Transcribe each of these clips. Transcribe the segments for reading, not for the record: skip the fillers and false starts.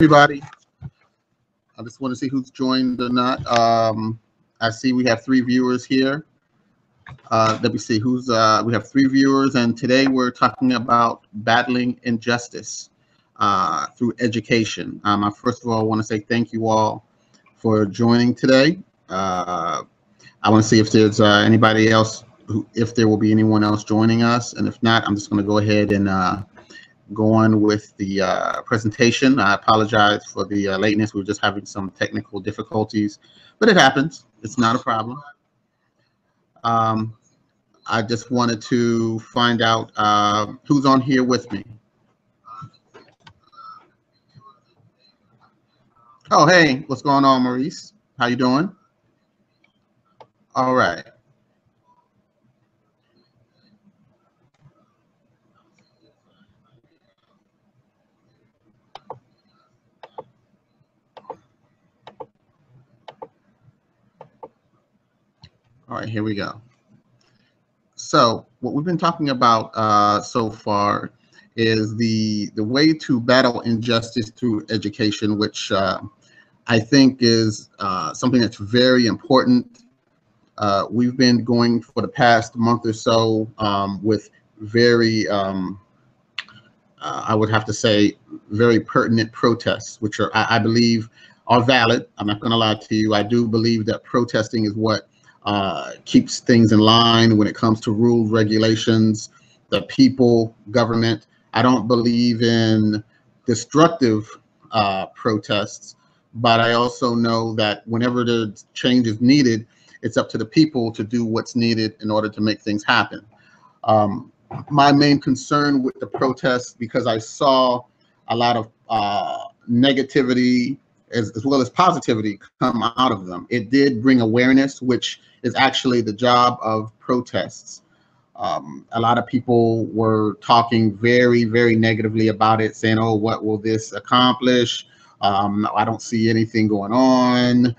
Everybody. I just want to see who's joined or not. I see we have 3 viewers here. Let me see who's. We have 3 viewers, and today we're talking about battling injustice through education. I first of all want to say thank you all for joining today. I want to see if there's anybody else, if there will be anyone else joining us, and if not, I'm just going to go ahead and go on with the presentation. I apologize for the lateness. We're just having some technical difficulties, but it happens. It's not a problem. I just wanted to find out who's on here with me. Oh, hey, what's going on, Maurice? How you doing? All right. All right, here we go. So what we've been talking about so far is the way to battle injustice through education, which I think is something that's very important. We've been going for the past month or so with very, I would have to say, very pertinent protests, which are, I believe, are valid. I'm not going to lie to you. I do believe that protesting is what keeps things in line when it comes to rules, regulations, the people, government. I don't believe in destructive protests, but I also know that whenever the change is needed, it's up to the people to do what's needed in order to make things happen. My main concern with the protests, because I saw a lot of negativity as well as positivity come out of them. It did bring awareness, which is actually the job of protests. A lot of people were talking very, very negatively about it, saying, oh, what will this accomplish? I don't see anything going on.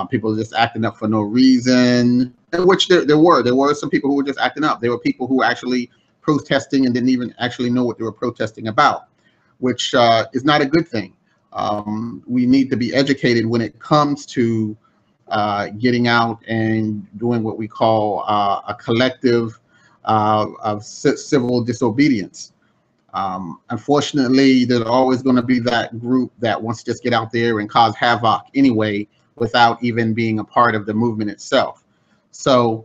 People are just acting up for no reason, and which there were some people who were just acting up. There were people who were actually protesting and didn't even actually know what they were protesting about, which is not a good thing. We need to be educated when it comes to getting out and doing what we call a collective of civil disobedience. Unfortunately, there's always going to be that group that wants to just get out there and cause havoc anyway without even being a part of the movement itself. So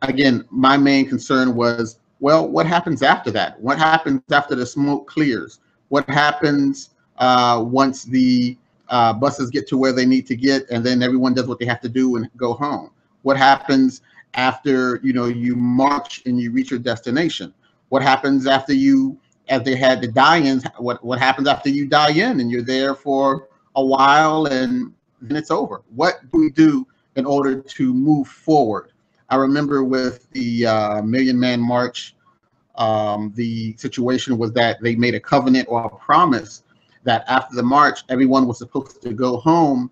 again, my main concern was, well, what happens after that? What happens after the smoke clears? What happens once the buses get to where they need to get, and then everyone does what they have to do and go home? What happens after you march and you reach your destination? What happens after you, as they had the die-ins? What happens after you die in and you're there for a while and then it's over? What do we do in order to move forward? I remember with the Million Man March, the situation was that they made a covenant or a promise that after the march, everyone was supposed to go home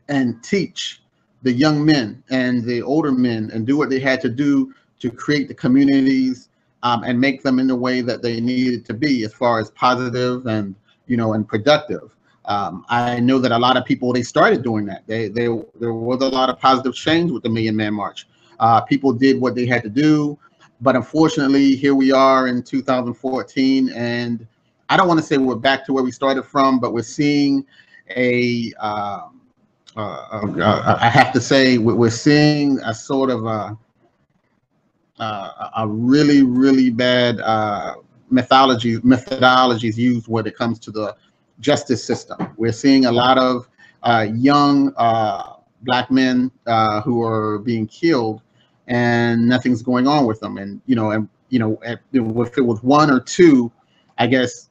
and teach the young men and the older men and do what they had to do to create the communities and make them in the way that they needed to be, as far as positive and and productive. I know that a lot of people, they started doing that. There was a lot of positive change with the Million Man March. People did what they had to do, but unfortunately, here we are in 2014, and I don't want to say we're back to where we started from, but we're seeing I have to say, we're seeing a sort of a really, really bad methodologies used when it comes to the justice system. We're seeing a lot of young Black men who are being killed, and nothing's going on with them. And if it was 1 or 2, I guess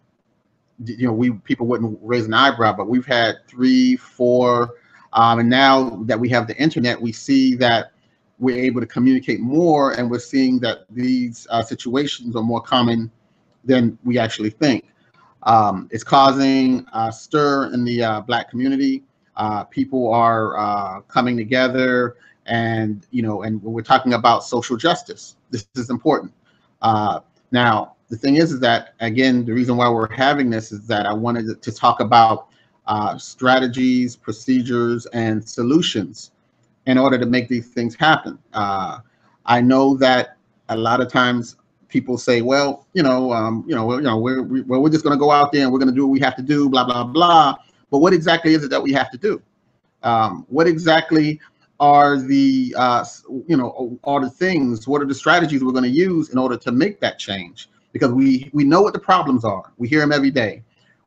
people wouldn't raise an eyebrow, but we've had 3, 4, and now that we have the internet, we see that we're able to communicate more, and we're seeing that these situations are more common than we actually think. It's causing a stir in the Black community. People are coming together, and and when we're talking about social justice, this is important. Now, the thing is that, again, the reason why we're having this is that I wanted to talk about strategies, procedures, and solutions in order to make these things happen. I know that a lot of times people say, well, we're just going to go out there and we're going to do what we have to do, blah, blah, blah. But what exactly is it that we have to do? What exactly are the, are the things, what are the strategies we're going to use in order to make that change? Because we know what the problems are. We hear them every day.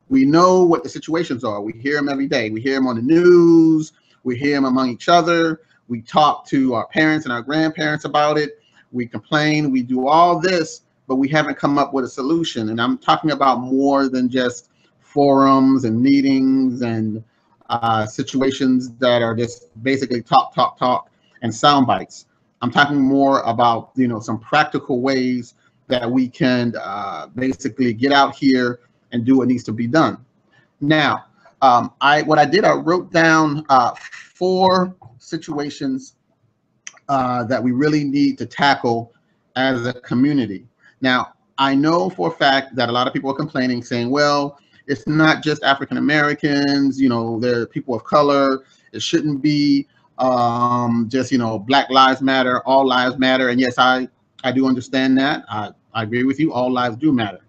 We know what the situations are. We hear them every day. We hear them on the news. We hear them among each other. We talk to our parents and our grandparents about it. We complain. We do all this, but we haven't come up with a solution. And I'm talking about more than just forums and meetings and situations that are just basically talk, and sound bites. I'm talking more about, some practical ways that we can basically get out here and do what needs to be done. Now, I wrote down 4 situations that we really need to tackle as a community. Now, I know for a fact that a lot of people are complaining, saying, well, it's not just African Americans, they're people of color. It shouldn't be just, Black Lives Matter, all lives matter. And yes, I do understand that. I agree with you. All lives do matter.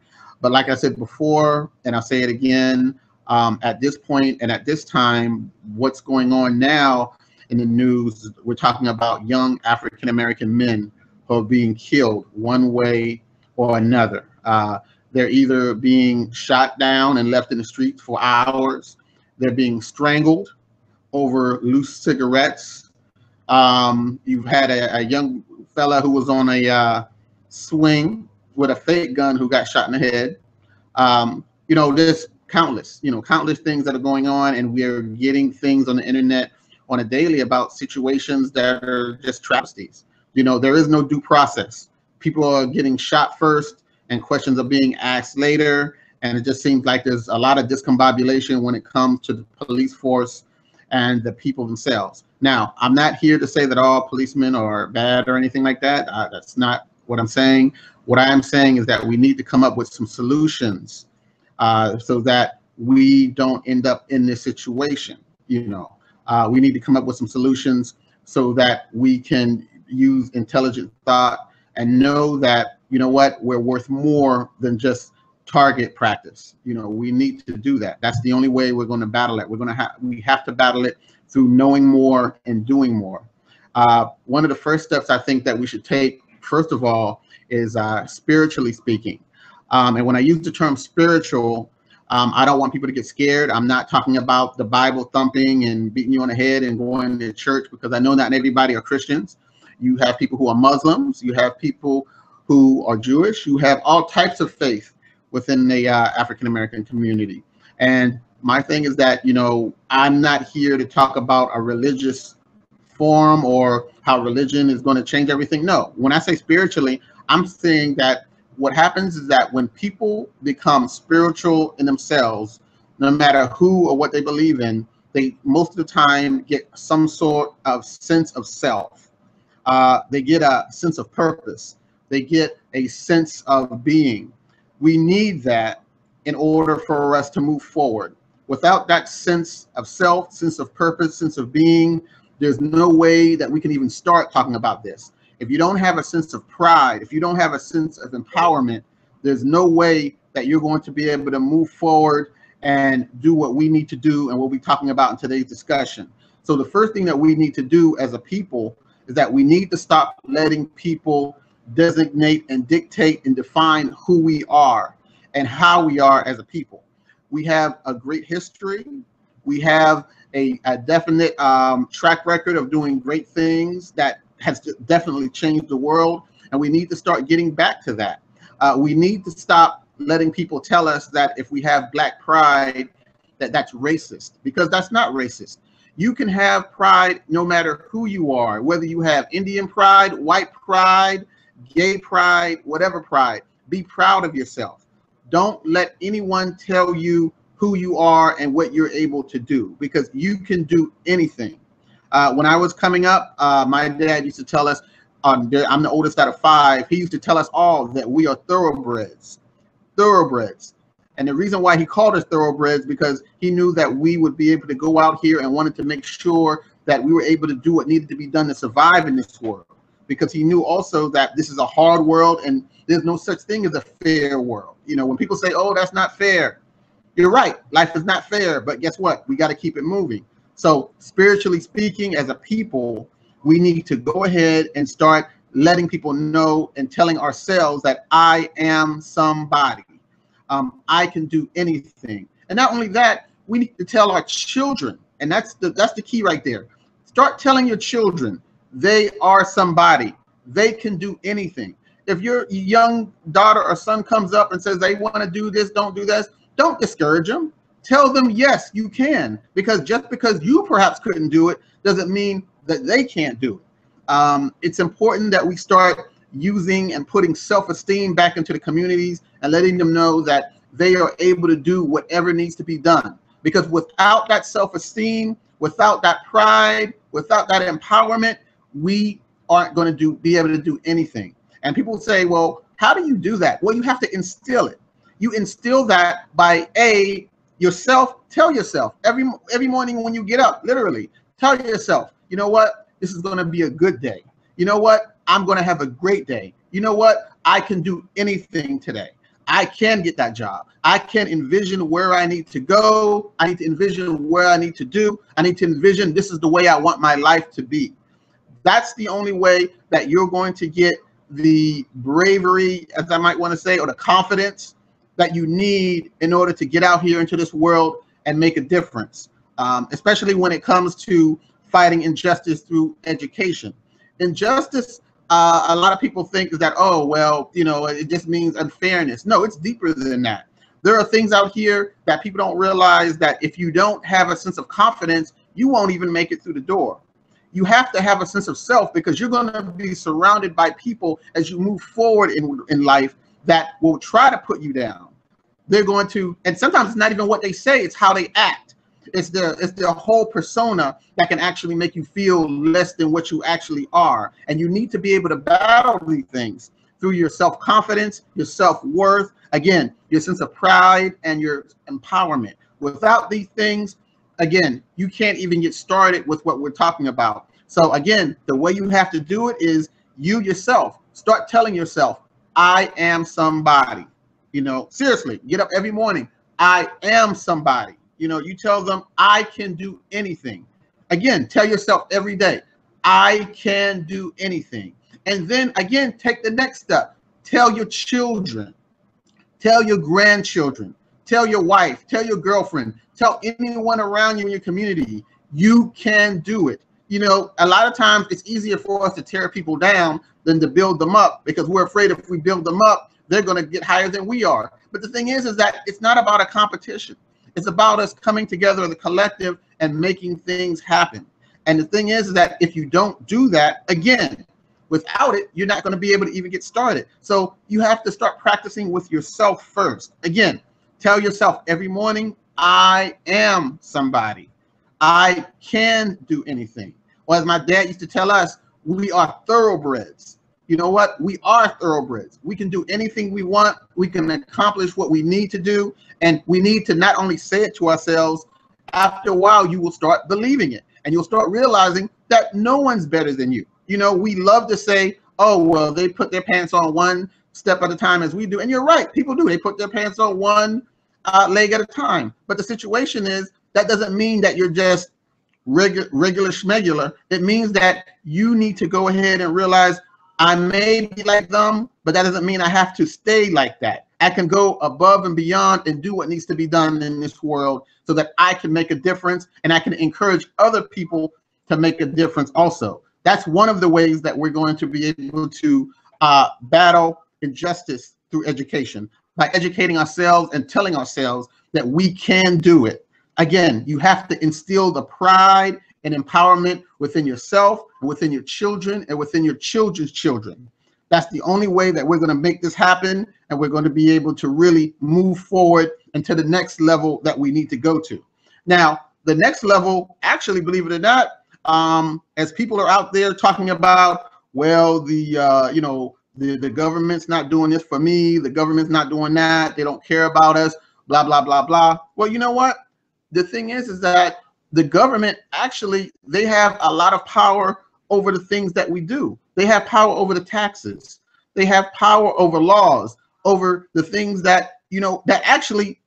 But like I said before, and I'll say it again, at this point and at this time, what's going on now in the news, we're talking about young African American men who are being killed one way or another. They're either being shot down and left in the streets for hours. They're being strangled over loose cigarettes. You've had a young fella who was on a swing with a fake gun who got shot in the head. There's countless things that are going on, and we're getting things on the internet on a daily about situations that are just travesties. There is no due process. People are getting shot first and questions are being asked later. And it just seems like there's a lot of discombobulation when it comes to the police force and the people themselves. Now, I'm not here to say that all policemen are bad or anything like that. That's not what I'm saying. What I am saying is that we need to come up with some solutions so that we don't end up in this situation. We need to come up with some solutions so that we can use intelligent thought and know that, we're worth more than just target practice. We need to do that. That's the only way we're going to battle it. We have to battle it through knowing more and doing more. One of the first steps I think that we should take, first of all, is spiritually speaking. And when I use the term spiritual, I don't want people to get scared. I'm not talking about the Bible thumping and beating you on the head and going to church, because I know not everybody are Christians. You have people who are Muslims. You have people who are Jewish. You have all types of faith within the African-American community. And my thing is that, I'm not here to talk about a religious form or how religion is going to change everything. No, when I say spiritually, I'm saying that what happens is that when people become spiritual in themselves, no matter who or what they believe in, they most of the time get some sort of sense of self. They get a sense of purpose. They get a sense of being. We need that in order for us to move forward. Without that sense of self, sense of purpose, sense of being, there's no way that we can even start talking about this. If you don't have a sense of pride, if you don't have a sense of empowerment, there's no way that you're going to be able to move forward and do what we need to do and what we're talking about in today's discussion. So the first thing that we need to do as a people is that we need to stop letting people designate and dictate and define who we are and how we are as a people. We have a great history. We have a definite track record of doing great things that has definitely changed the world, and we need to start getting back to that. We need to stop letting people tell us that if we have Black pride, that's racist, because that's not racist. You can have pride no matter who you are, whether you have Indian pride, white pride, gay pride, whatever pride. Be proud of yourself. Don't let anyone tell you who you are and what you're able to do, because you can do anything. When I was coming up, my dad used to tell us, I'm the oldest out of 5. He used to tell us all that we are thoroughbreds. Thoroughbreds. And the reason why he called us thoroughbreds, because he knew that we would be able to go out here and wanted to make sure that we were able to do what needed to be done to survive in this world. Because he knew also that this is a hard world and there's no such thing as a fair world. You know, when people say, oh, that's not fair, you're right. Life is not fair, but guess what? We got to keep it moving. So spiritually speaking, as a people, we need to go ahead and start letting people know and telling ourselves that I am somebody. I can do anything. And not only that, we need to tell our children, and that's the key right there. Start telling your children they are somebody. They can do anything. If your young daughter or son comes up and says they want to do this, don't do this, don't discourage them. Tell them, yes, you can. Because just because you perhaps couldn't do it doesn't mean that they can't do it. It's important that we start using and putting self-esteem back into the communities and letting them know that they are able to do whatever needs to be done. Because without that self-esteem, without that pride, without that empowerment, we aren't going to be able to do anything. And people say, well, how do you do that? Well, you have to instill it. You instill that by yourself. Tell yourself every morning when you get up, literally tell yourself, you know what? This is going to be a good day. You know what? I'm going to have a great day. You know what? I can do anything today. I can get that job. I can envision where I need to go. I need to envision where I need to do. I need to envision this is the way I want my life to be. That's the only way that you're going to get the bravery, as I might want to say, or the confidence that you need in order to get out here into this world and make a difference, especially when it comes to fighting injustice through education. Injustice, a lot of people think is that, oh, well, you know, it just means unfairness. No, it's deeper than that. There are things out here that people don't realize that if you don't have a sense of confidence, you won't even make it through the door. You have to have a sense of self, because you're going to be surrounded by people as you move forward in life that will try to put you down. They're going to, and sometimes it's not even what they say, it's how they act. It's their whole persona that can actually make you feel less than what you actually are. And you need to be able to battle these things through your self-confidence, your self-worth, again, your sense of pride and your empowerment. Without these things, again, you can't even get started with what we're talking about. So again, the way you have to do it is you yourself start telling yourself, I am somebody. You know, seriously, get up every morning. I am somebody. You know, you tell them I can do anything. Again, tell yourself every day, I can do anything. And then again, take the next step. Tell your children, tell your grandchildren, tell your wife, tell your girlfriend, tell anyone around you in your community, you can do it. You know, a lot of times it's easier for us to tear people down than to build them up, because we're afraid if we build them up, they're going to get higher than we are. But the thing is that it's not about a competition. It's about us coming together as a collective and making things happen. And the thing is that if you don't do that, again, without it, you're not going to be able to even get started. So you have to start practicing with yourself first. Again, tell yourself every morning, I am somebody. I can do anything. Or as my dad used to tell us, we are thoroughbreds. You know what? We are thoroughbreds. We can do anything we want. We can accomplish what we need to do. And we need to not only say it to ourselves, after a while, you will start believing it. And you'll start realizing that no one's better than you. You know, we love to say, oh, well, they put their pants on one step at a time as we do. And you're right. People do. They put their pants on one leg at a time. But the situation is that doesn't mean that you're just regular schmegular. It means that you need to go ahead and realize I may be like them, but that doesn't mean I have to stay like that. I can go above and beyond and do what needs to be done in this world so that I can make a difference and I can encourage other people to make a difference also. That's one of the ways that we're going to be able to battle injustice through education, by educating ourselves and telling ourselves that we can do it. Again, you have to instill the pride and empowerment within yourself, within your children, and within your children's children. That's the only way that we're going to make this happen, and we're going to be able to really move forward into the next level that we need to go to. Now, the next level, actually, believe it or not, as people are out there talking about, well, the government's not doing this for me, the government's not doing that, they don't care about us. blah, blah, blah, blah. Well, you know what? The thing is that the government actually, they have a lot of power over the things that we do. They have power over the taxes. They have power over laws, over the things that, you know, that actually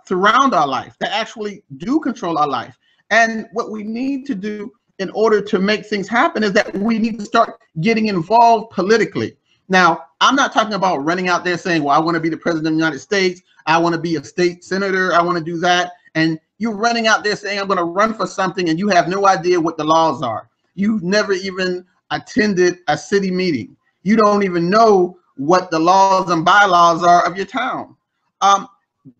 surround our life, that actually do control our life. And what we need to do in order to make things happen is that we need to start getting involved politically. Now, I'm not talking about running out there saying, well, I want to be the president of the United States. I want to be a state senator. I want to do that. And you're running out there saying, I'm going to run for something, and you have no idea what the laws are. You've never even attended a city meeting. You don't even know what the laws and bylaws are of your town.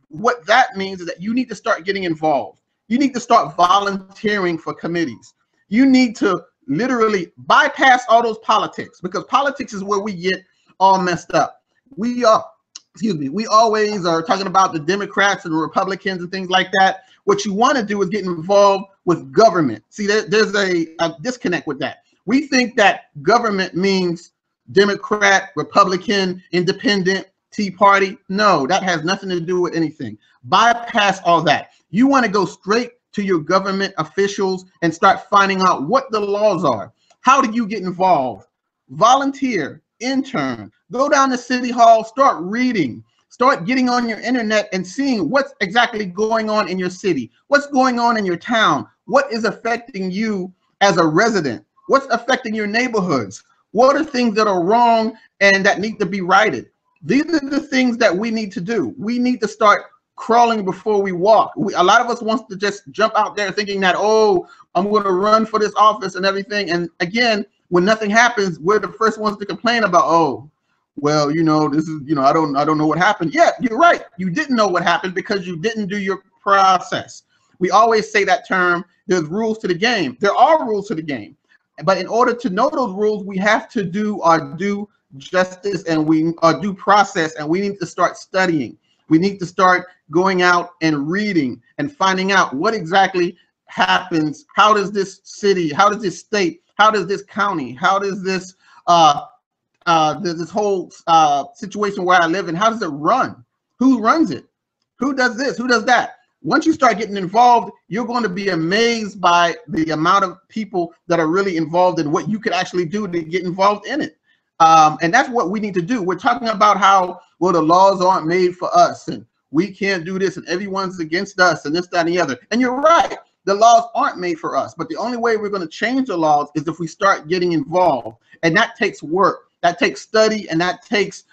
What that means is that you need to start getting involved. You need to start volunteering for committees. You need to literally bypass all those politics, because politics is where we get all messed up. We always are talking about the Democrats and the Republicans and things like that. What you want to do is get involved with government. See, there's a disconnect with that. We think that government means Democrat, Republican, Independent, Tea Party. No, that has nothing to do with anything. Bypass all that. You want to go straight to your government officials and start finding out what the laws are. How do you get involved? Volunteer, intern, go down to City Hall, start reading, start getting on your internet and seeing what's exactly going on in your city, what's going on in your town, what is affecting you as a resident, what's affecting your neighborhoods, what are things that are wrong and that need to be righted. These are the things that we need to do. We need to start crawling before we walk. A lot of us wants to just jump out there thinking that, oh, I'm going to run for this office and everything. And again, when nothing happens, we're the first ones to complain about, oh, well, you know, this is, you know, I don't know what happened. Yeah, you're right. You didn't know what happened because you didn't do your process. We always say that term, there's rules to the game. There are rules to the game. But in order to know those rules, we have to do our due justice and our due process, and we need to start studying. We need to start going out and reading and finding out what exactly happens. How does this city, how does this state, how does this county, how does this this whole situation where I live in, how does it run? Who runs it? Who does this? Who does that? Once you start getting involved, you're going to be amazed by the amount of people that are really involved in what you could actually do to get involved in it. And that's what we need to do. We're talking about how, well, the laws aren't made for us and we can't do this and everyone's against us and this, that, and the other. And you're right. The laws aren't made for us. But the only way we're going to change the laws is if we start getting involved. And that takes work. That takes study, and that takes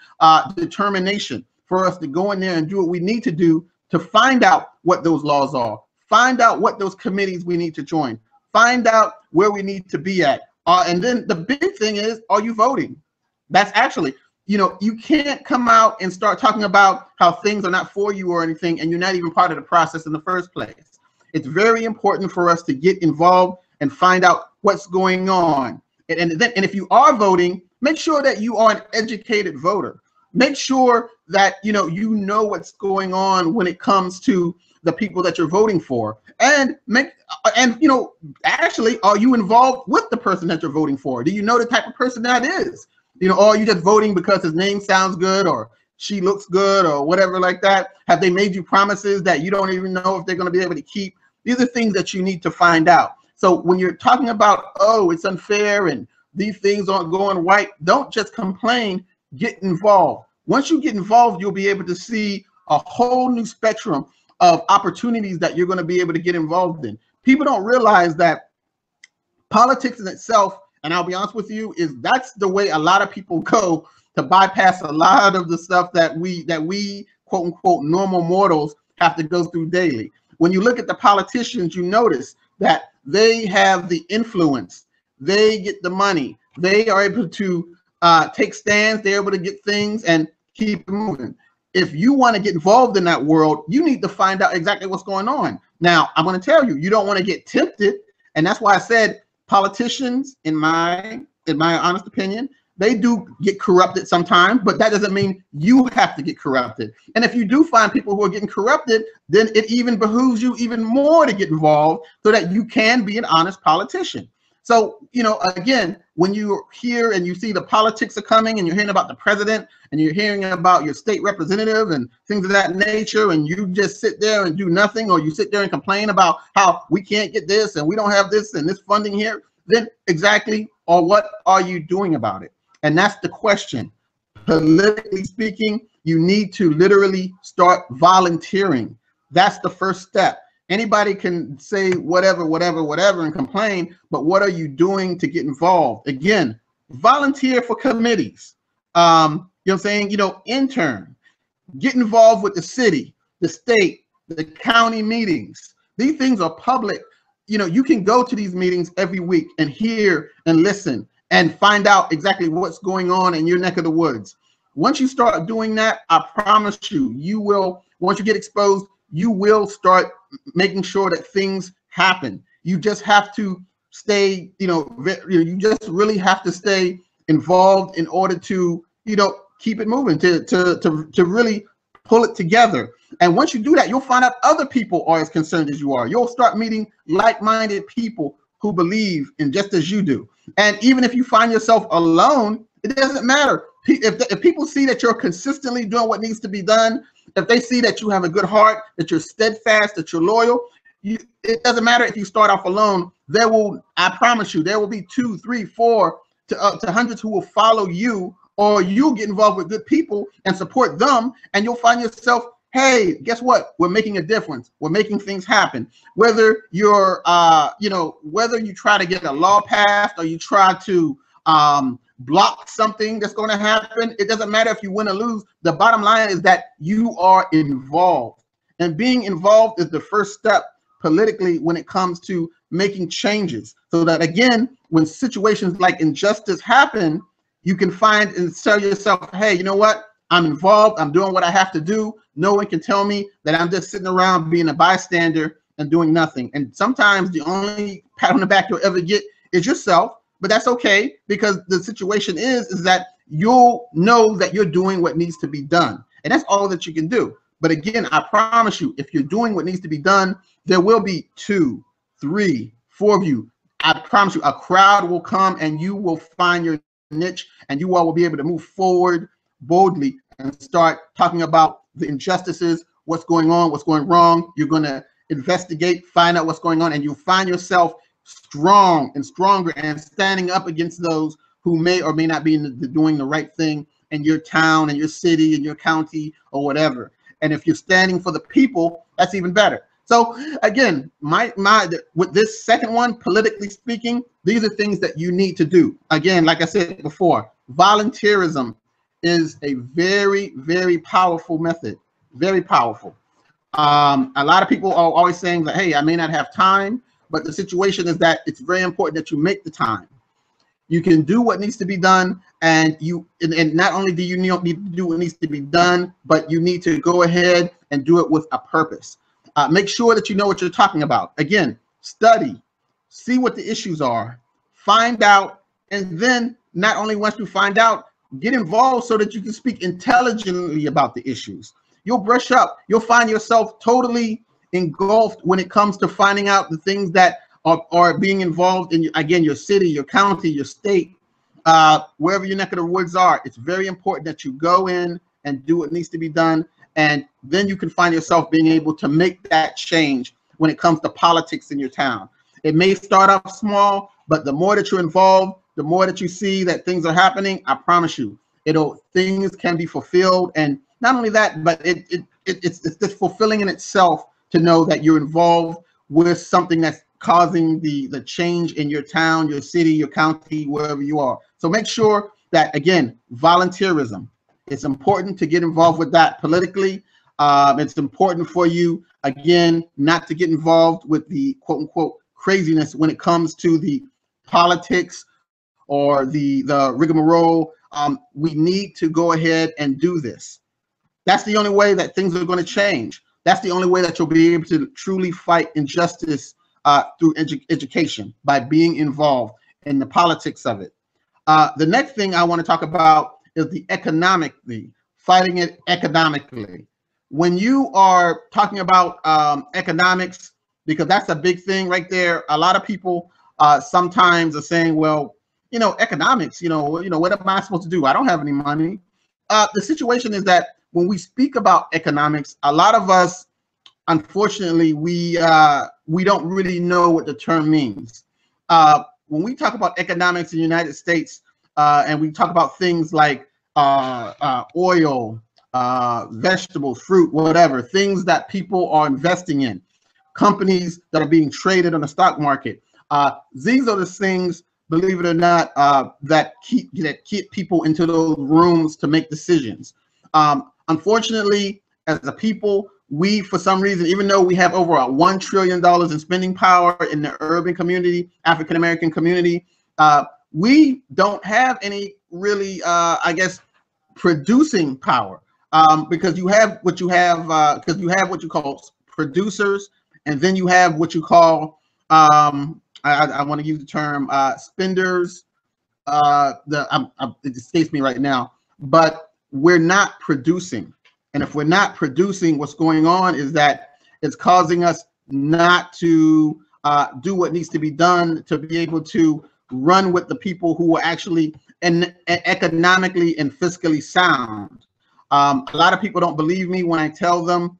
determination for us to go in there and do what we need to do to find out what those laws are, find out what those committees we need to join, find out where we need to be at. And then the big thing is, are you voting? That's actually, you know, you can't come out and start talking about how things are not for you or anything, and you're not even part of the process in the first place. It's very important for us to get involved and find out what's going on. And if you are voting, make sure that you are an educated voter. Make sure that you know what's going on when it comes to the people that you're voting for, and actually, are you involved with the person that you're voting for? Do you know the type of person that is? Or are you just voting because his name sounds good or she looks good or whatever like that? Have they made you promises that you don't even know if they're going to be able to keep? These are things that you need to find out. So when you're talking about, oh, it's unfair and these things aren't going right, don't just complain, get involved. Once you get involved, you'll be able to see a whole new spectrum of opportunities that you're going to be able to get involved in. People don't realize that politics in itself, and I'll be honest with you, that's the way a lot of people go to bypass a lot of the stuff that we quote unquote normal mortals have to go through daily. When you look at the politicians, you notice that they have the influence, they get the money, they are able to take stands, they're able to get things and keep it moving. If you want to get involved in that world, you need to find out exactly what's going on. Now, I'm going to tell you, you don't want to get tempted, and that's why I said politicians, in my honest opinion, they do get corrupted sometimes, but that doesn't mean you have to get corrupted. And if you do find people who are getting corrupted, then it even behooves you even more to get involved so that you can be an honest politician. So, again, when you hear and you see the politics are coming and you're hearing about the president and you're hearing about your state representative and things of that nature, and you just sit there and do nothing, or you sit there and complain about how we can't get this and we don't have this and this funding here, then exactly, or what are you doing about it? And that's the question. Politically speaking, you need to literally start volunteering. That's the first step. Anybody can say whatever and complain, but what are you doing to get involved? Again, volunteer for committees. You know what I'm saying? Intern, get involved with the city, the state, the county meetings. These things are public. You can go to these meetings every week and hear and listen and find out exactly what's going on in your neck of the woods. Once you start doing that, I promise you will, once you get exposed, you will start making sure that things happen. You just have to stay, you just really have to stay involved in order to, keep it moving, to really pull it together. And once you do that, you'll find out other people are as concerned as you are. You'll start meeting like-minded people who believe in just as you do. And even if you find yourself alone, it doesn't matter. If people see that you're consistently doing what needs to be done, if they see that you have a good heart, that you're steadfast, that you're loyal, it doesn't matter if you start off alone. I promise you, there will be 2, 3, 4 to hundreds who will follow you, or you'll get involved with good people and support them, and you'll find yourself, hey, guess what? We're making a difference. We're making things happen. Whether you're, whether you try to get a law passed or you try to block something that's going to happen, it doesn't matter if you win or lose. The bottom line is that you are involved, and being involved is the first step politically when it comes to making changes, so that again, when situations like injustice happen, you can find and tell yourself, hey, you know what? I'm involved. I'm doing what I have to do. No one can tell me that I'm just sitting around being a bystander and doing nothing. And sometimes the only pat on the back you'll ever get is yourself. But that's okay, because the situation is that you'll know that you're doing what needs to be done. And that's all that you can do. But again, I promise you, if you're doing what needs to be done, there will be 2, 3, 4 of you. I promise you, a crowd will come and you will find your niche, and you all will be able to move forward boldly and start talking about the injustices, what's going on, what's going wrong. You're going to investigate, find out what's going on, and you find yourself strong and stronger and standing up against those who may or may not be doing the right thing in your town and your city and your county or whatever. And if you're standing for the people, that's even better. So again, with this second one, politically speaking, these are things that you need to do. Again, like I said before, volunteerism is a very, very powerful method, very powerful. A lot of people are always saying that, hey, I may not have time. But the situation is that it's very important that you make the time. You can do what needs to be done, and not only do you need to do what needs to be done, but you need to go ahead and do it with a purpose. Make sure that you know what you're talking about. Again, study, see what the issues are, find out, and then not only once you find out, get involved so that you can speak intelligently about the issues. You'll brush up. You'll find yourself totally engulfed when it comes to finding out the things that are being involved in, again, your city, your county, your state, wherever your neck of the woods are. It's very important that you go in and do what needs to be done, and then you can find yourself being able to make that change when it comes to politics in your town. It may start off small, but the more that you're involved, the more that you see that things are happening, I promise you, things can be fulfilled. And not only that, but it's just fulfilling in itself to know that you're involved with something that's causing the change in your town, your city, your county, wherever you are. So make sure that, again, volunteerism, it's important to get involved with that politically. It's important for you, again, not to get involved with the quote unquote craziness when it comes to the politics or the rigmarole. We need to go ahead and do this. That's the only way that things are going to change. That's the only way that you'll be able to truly fight injustice through education, by being involved in the politics of it. The next thing I want to talk about is fighting it economically. When you are talking about economics, because that's a big thing right there, a lot of people sometimes are saying, well, economics, what am I supposed to do? I don't have any money. The situation is that when we speak about economics, a lot of us, unfortunately, we don't really know what the term means. When we talk about economics in the United States, and we talk about things like oil, vegetables, fruit, whatever, things that people are investing in, companies that are being traded on the stock market. These are the things, believe it or not, that keep people into those rooms to make decisions. Unfortunately, as a people, we, for some reason, even though we have over $1 trillion in spending power in the urban community, African American community, we don't have any really, I guess, producing power, because you have what you have, because you have what you call producers, and then you have what you call, I want to use the term spenders. It escapes me right now, but we're not producing. And if we're not producing, what's going on is that it's causing us not to do what needs to be done to be able to run with the people who are actually economically and fiscally sound. A lot of people don't believe me when I tell them,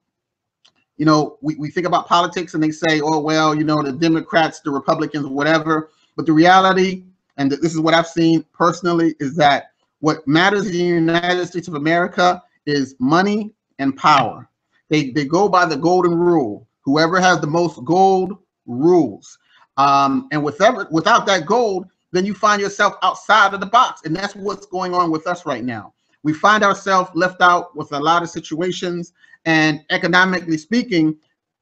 we think about politics and they say, oh, well, the Democrats, the Republicans, whatever. But the reality, and this is what I've seen personally, is that what matters in the United States of America is money and power. They go by the golden rule. Whoever has the most gold rules. And without that gold, then you find yourself outside of the box. And that's what's going on with us right now. We find ourselves left out with a lot of situations. And economically speaking,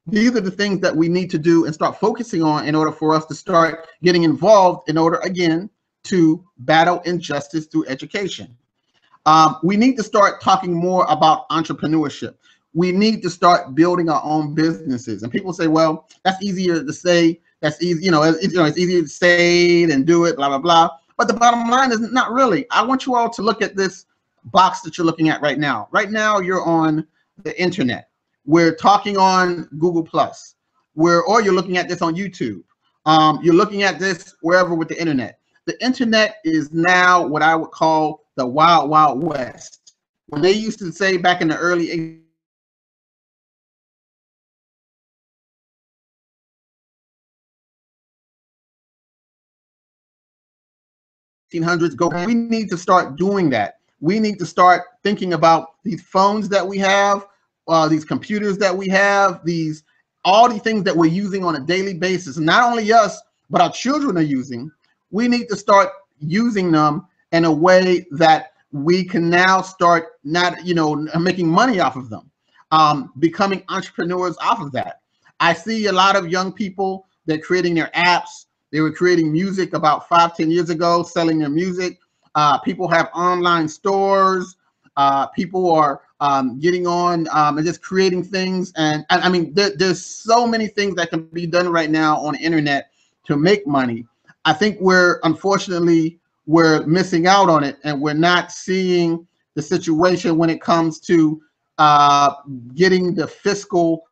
these are the things that we need to do and start focusing on in order for us to start getting involved in order, again, to battle injustice through education. We need to start talking more about entrepreneurship. We need to start building our own businesses. And people say, well, that's easier to say. That's easy, it's easier to say than do it, blah, blah, blah. But the bottom line is not really. I want you all to look at this box that you're looking at right now. Right now, you're on the internet. We're talking on Google+. Or you're looking at this on YouTube. You're looking at this wherever with the internet. The internet is now what I would call the wild, wild west. When they used to say back in the early 1800s, we need to start doing that. We need to start thinking about these phones that we have, these computers that we have, all the things that we're using on a daily basis. Not only us, but our children are using. We need to start using them in a way that we can now start making money off of them, becoming entrepreneurs off of that. I see a lot of young people, they're creating their apps. They were creating music about 5-10 years ago, selling their music. People have online stores. People are getting on and just creating things. And I mean, there's so many things that can be done right now on the internet to make money. I think unfortunately, we're missing out on it, and we're not seeing the situation when it comes to getting the fiscal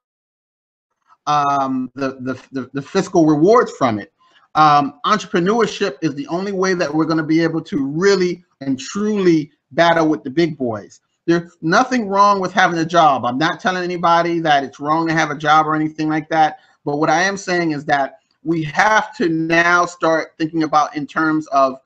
the fiscal rewards from it. Entrepreneurship is the only way that we're going to be able to really and truly battle with the big boys. There's nothing wrong with having a job. I'm not telling anybody that it's wrong to have a job or anything like that. But what I am saying is that we have to now start thinking about in terms of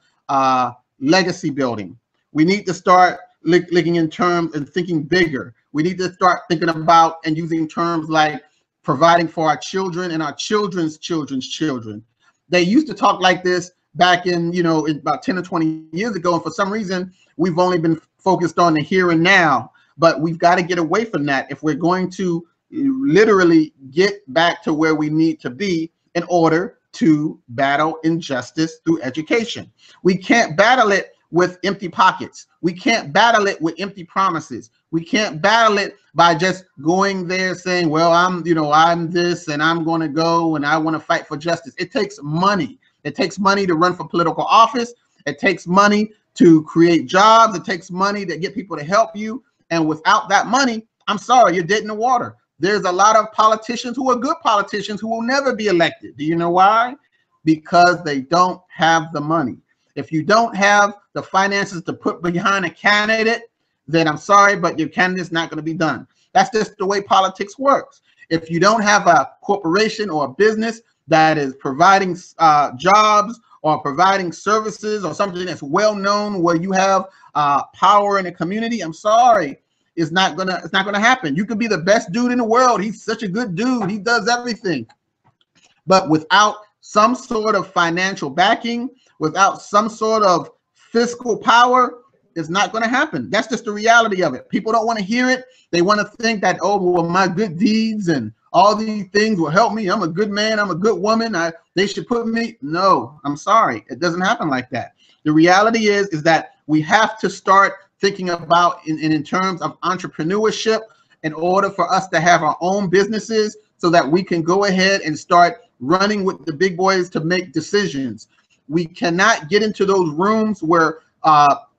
legacy building. We need to start looking in terms and thinking bigger. We need to start thinking about and using terms like providing for our children and our children's children's children. They used to talk like this back in, about 10 or 20 years ago. And for some reason, we've only been focused on the here and now. But we've got to get away from that if we're going to literally get back to where we need to be in order to battle injustice through education. We can't battle it with empty pockets. We can't battle it with empty promises. We can't battle it by just going there saying, well, I'm this and I'm going to go and I want to fight for justice. It takes money. It takes money to run for political office. It takes money to create jobs. It takes money to get people to help you. And without that money, I'm sorry, you're dead in the water. There's a lot of politicians who are good politicians who will never be elected. Do you know why? because they don't have the money. If you don't have the finances to put behind a candidate, then I'm sorry, but your candidate's not going to be done. That's just the way politics works. If you don't have a corporation or a business that is providing jobs or providing services or something that's well known where you have power in a community, I'm sorry, it's not gonna happen. You could be the best dude in the world. He's such a good dude. He does everything. But without some sort of financial backing, without some sort of fiscal power, it's not going to happen. That's just the reality of it. People don't want to hear it. They want to think that, oh, well, my good deeds and all these things will help me. I'm a good man. I'm a good woman. They should put me. No, I'm sorry. It doesn't happen like that. The reality is that we have to start thinking about in terms of entrepreneurship in order for us to have our own businesses so that we can go ahead and start running with the big boys to make decisions. We cannot get into those rooms where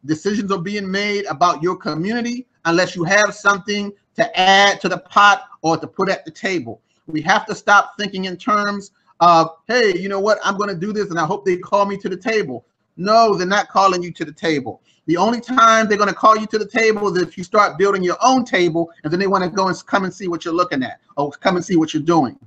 decisions are being made about your community unless you have something to add to the pot or to put at the table. We have to stop thinking in terms of, hey, you know what, I'm going to do this and I hope they call me to the table. No, they're not calling you to the table. The only time they're going to call you to the table is if you start building your own table and then they want to go and come and see what you're looking at or come and see what you're doing.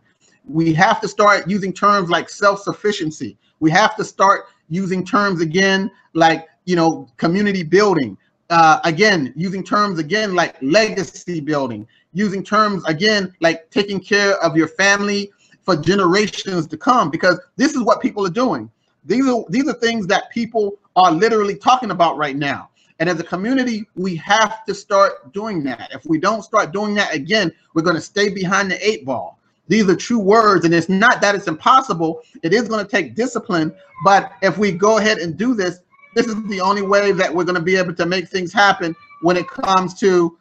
We have to start using terms like self-sufficiency. We have to start using terms again like, you know, community building. Again, using terms again like legacy building. Using terms again like taking care of your family for generations to come, because this is what people are doing. These are things that people are literally talking about right now. And as a community, we have to start doing that. If we don't start doing that again, we're going to stay behind the 8 ball. These are true words, and it's not that it's impossible. It is going to take discipline, but if we go ahead and do this, this is the only way that we're going to be able to make things happen when it comes to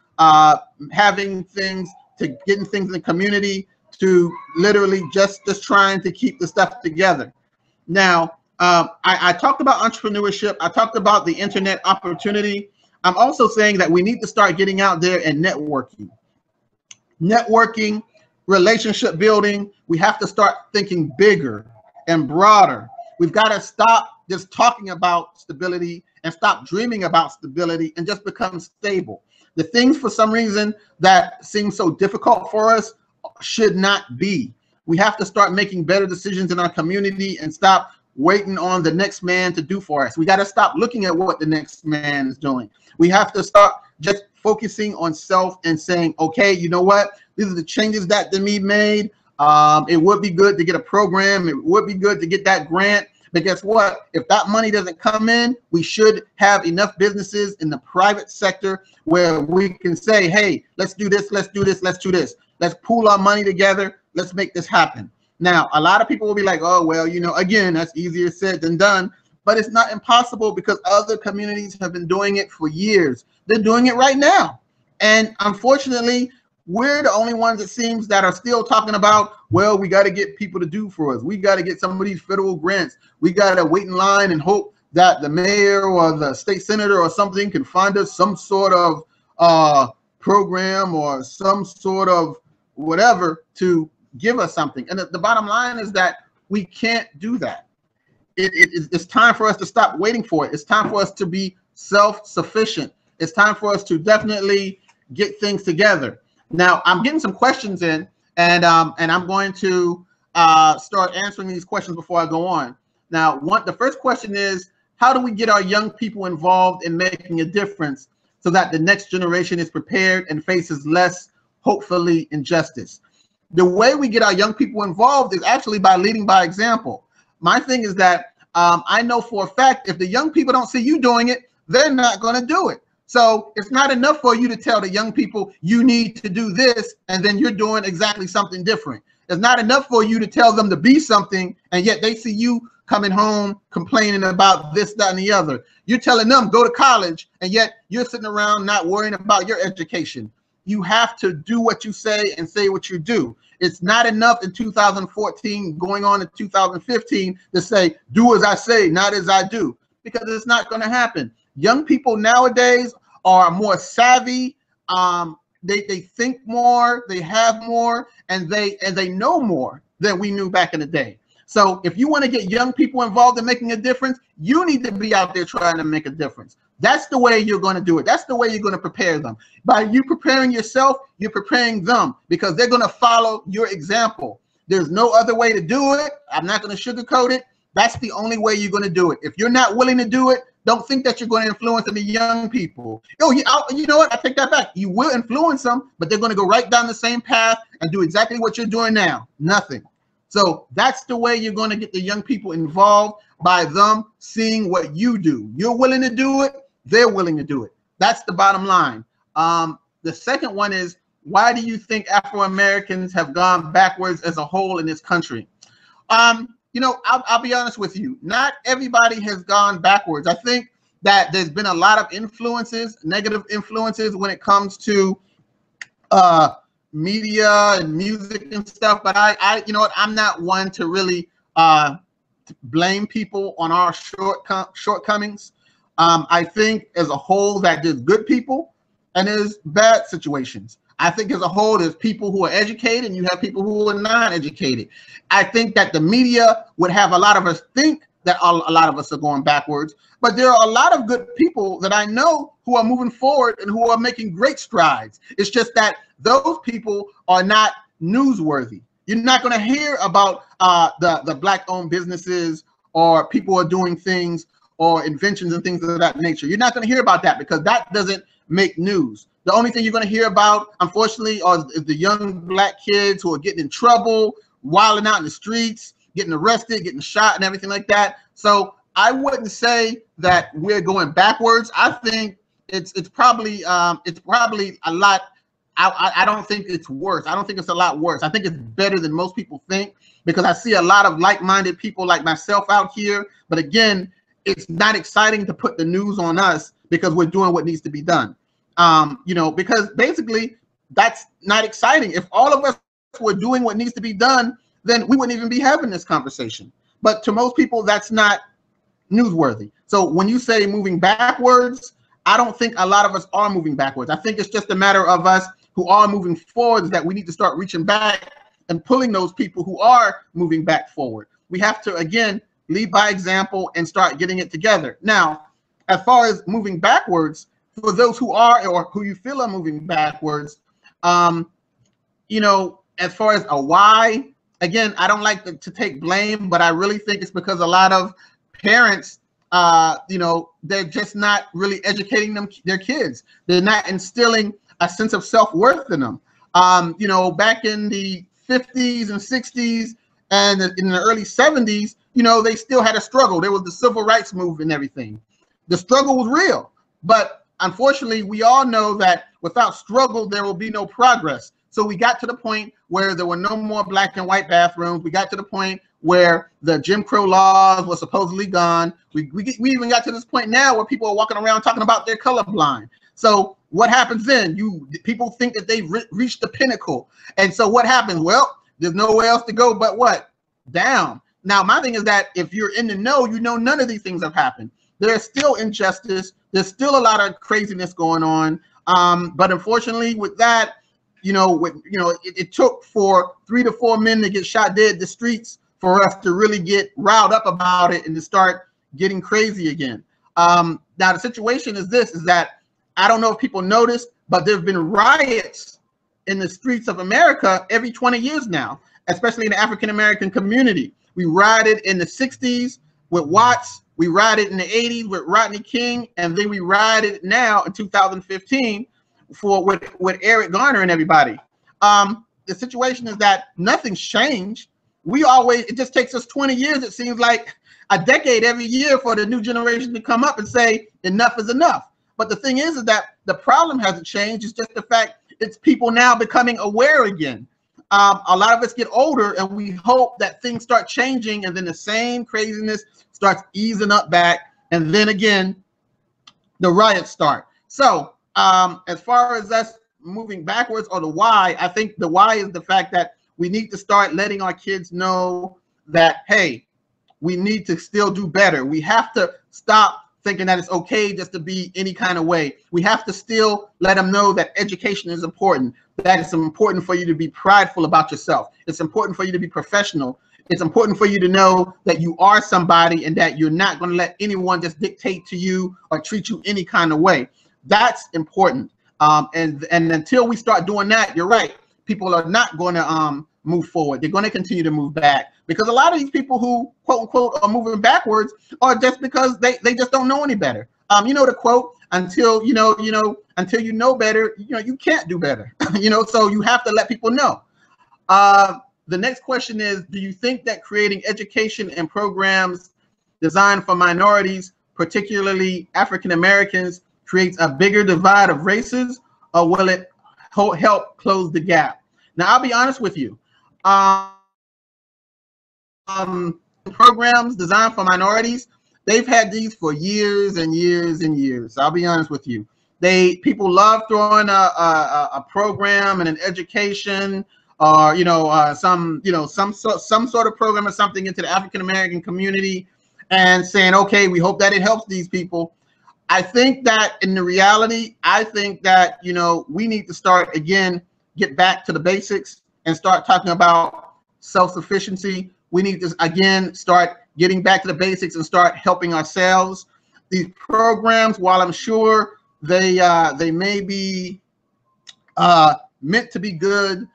having things, to getting things in the community, to literally just trying to keep the stuff together. Now, I talked about entrepreneurship. I talked about the internet opportunity. I'm also saying that we need to start getting out there and networking. Networking, relationship building. We have to start thinking bigger and broader. We've got to stop just talking about stability and stop dreaming about stability and just become stable. The things for some reason that seem so difficult for us should not be. We have to start making better decisions in our community and stop waiting on the next man to do for us. We got to stop looking at what the next man is doing. We have to start just focusing on self and saying, okay, you know what? These are the changes that me made. It would be good to get a program. It would be good to get that grant. But guess what? If that money doesn't come in, we should have enough businesses in the private sector where we can say, hey, let's do this, let's do this, let's do this. Let's pool our money together. Let's make this happen. Now, a lot of people will be like, oh, well, you know, again, that's easier said than done. But it's not impossible because other communities have been doing it for years. They're doing it right now. And unfortunately, we're the only ones, it seems, that are still talking about, well, we got to get people to do for us. We got to get some of these federal grants. We got to wait in line and hope that the mayor or the state senator or something can find us some sort of program or some sort of whatever to give us something. And the bottom line is that we can't do that. It's time for us to stop waiting for it. It's time for us to be self-sufficient. It's time for us to definitely get things together. Now, I'm getting some questions in, and I'm going to start answering these questions before I go on. Now, the first question is, how do we get our young people involved in making a difference so that the next generation is prepared and faces less, hopefully, injustice? The way we get our young people involved is actually by leading by example. My thing is that I know for a fact if the young people don't see you doing it, they're not going to do it. So it's not enough for you to tell the young people you need to do this and then you're doing exactly something different. It's not enough for you to tell them to be something and yet they see you coming home complaining about this, that, and the other. You're telling them go to college and yet you're sitting around not worrying about your education. You have to do what you say and say what you do. It's not enough in 2014 going on to 2015 to say, do as I say, not as I do, because it's not going to happen. Young people nowadays are more savvy. They think more, they have more, and they know more than we knew back in the day. So if you want to get young people involved in making a difference, you need to be out there trying to make a difference. That's the way you're going to do it. That's the way you're going to prepare them. By you preparing yourself, you're preparing them, because they're going to follow your example. There's no other way to do it. I'm not going to sugarcoat it. That's the only way you're going to do it. If you're not willing to do it, don't think that you're going to influence the young people. Oh, you know what? I take that back. You will influence them, but they're going to go right down the same path and do exactly what you're doing now. Nothing. So that's the way you're going to get the young people involved, by them seeing what you do. You're willing to do it. They're willing to do it. That's the bottom line. The second one is, why do you think Afro-Americans have gone backwards as a whole in this country? You know, I'll be honest with you. Not everybody has gone backwards. I think that there's been a lot of influences, negative influences, when it comes to media and music and stuff. But I you know what? I'm not one to really blame people on our shortcomings. I think as a whole that there's good people and there's bad situations. I think as a whole, there's people who are educated and you have people who are not educated. I think that the media would have a lot of us think that a lot of us are going backwards, but there are a lot of good people that I know who are moving forward and who are making great strides. It's just that those people are not newsworthy. You're not going to hear about the Black-owned businesses or people who are doing things or inventions and things of that nature. You're not going to hear about that because that doesn't make news. The only thing you're going to hear about, unfortunately, is the young Black kids who are getting in trouble, wilding out in the streets, getting arrested, getting shot, and everything like that. So I wouldn't say that we're going backwards. I think it's probably a lot. I don't think it's worse. I don't think it's a lot worse. I think it's better than most people think, because I see a lot of like-minded people like myself out here. But again, it's not exciting to put the news on us because we're doing what needs to be done. You know, because basically that's not exciting. If all of us were doing what needs to be done, then we wouldn't even be having this conversation. But to most people, that's not newsworthy. So when you say moving backwards, I don't think a lot of us are moving backwards. I think it's just a matter of us who are moving forward, that we need to start reaching back and pulling those people who are moving back forward. We have to, again, lead by example and start getting it together. Now, as far as moving backwards, for those who are or who you feel are moving backwards, you know, as far as a why, again, I don't like to take blame, but I really think it's because a lot of parents, you know, they're just not really educating their kids. They're not instilling a sense of self-worth in them. You know, back in the 50s and 60s and in the early 70s, you know, they still had a struggle. There was the civil rights movement and everything. The struggle was real, but unfortunately, we all know that without struggle, there will be no progress. So we got to the point where there were no more black and white bathrooms. We got to the point where the Jim Crow laws were supposedly gone. We even got to this point now where people are walking around talking about they're colorblind. So what happens then? People think that they've reached the pinnacle. And so what happens? Well, there's nowhere else to go but what? Down. Now, my thing is that if you're in the know, you know none of these things have happened. There's still injustice. There's still a lot of craziness going on. But unfortunately, with that, it took for 3 to 4 men to get shot dead in the streets for us to really get riled up about it and to start getting crazy again. Now, the situation is this, is that I don't know if people noticed, but there have been riots in the streets of America every 20 years now, especially in the African-American community. We rioted in the 60s with Watts. We rioted in the 80s with Rodney King, and then we rioted now in 2015 with Eric Garner and everybody. The situation is that nothing's changed. It just takes us 20 years, it seems like a decade every year, for the new generation to come up and say enough is enough. But the thing is that the problem hasn't changed. It's just the fact it's people now becoming aware again. A lot of us get older and we hope that things start changing, and then the same craziness starts easing up back, and then again the riots start. So as far as us moving backwards, or the why, I think the why is the fact that we need to start letting our kids know that, hey, we need to still do better. We have to stop thinking that it's okay just to be any kind of way. We have to still let them know that education is important, that it's important for you to be prideful about yourself. It's important for you to be professional. It's important for you to know that you are somebody and that you're not going to let anyone just dictate to you or treat you any kind of way. That's important. And until we start doing that, you're right. People are not going to move forward. They're going to continue to move back, because a lot of these people who quote unquote are moving backwards are just because they just don't know any better. You know the quote, until you know better, you can't do better. So you have to let people know. The next question is, do you think that creating education and programs designed for minorities, particularly African Americans, creates a bigger divide of races, or will it help close the gap? Now, I'll be honest with you. Programs designed for minorities, they've had these for years and years and years. I'll be honest with you. People love throwing a program and an education, or some sort of program or something into the African American community, and saying, okay, we hope that it helps these people. I think that in the reality, I think that we need to start again, get back to the basics and start talking about self-sufficiency. We need to again start getting back to the basics and start helping ourselves. These programs, while I'm sure they may be meant to be good,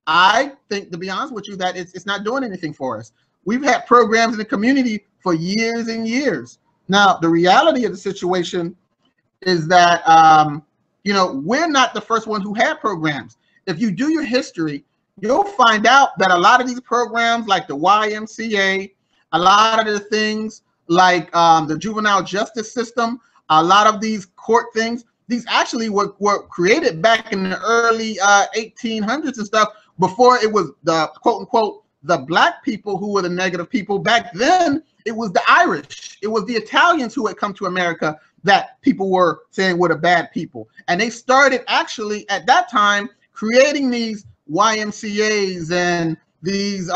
I think, to be honest with you, that it's not doing anything for us. We've had programs in the community for years and years. Now, the reality of the situation is that, we're not the first ones who had programs. If you do your history, you'll find out that a lot of these programs, like the YMCA, a lot of the things like the juvenile justice system, a lot of these court things, these actually were created back in the early 1800s and stuff, before it was the quote unquote the black people who were the negative people. Back then, it was the Irish, it was the Italians who had come to America that people were saying were the bad people. And they started actually at that time creating these YMCAs and these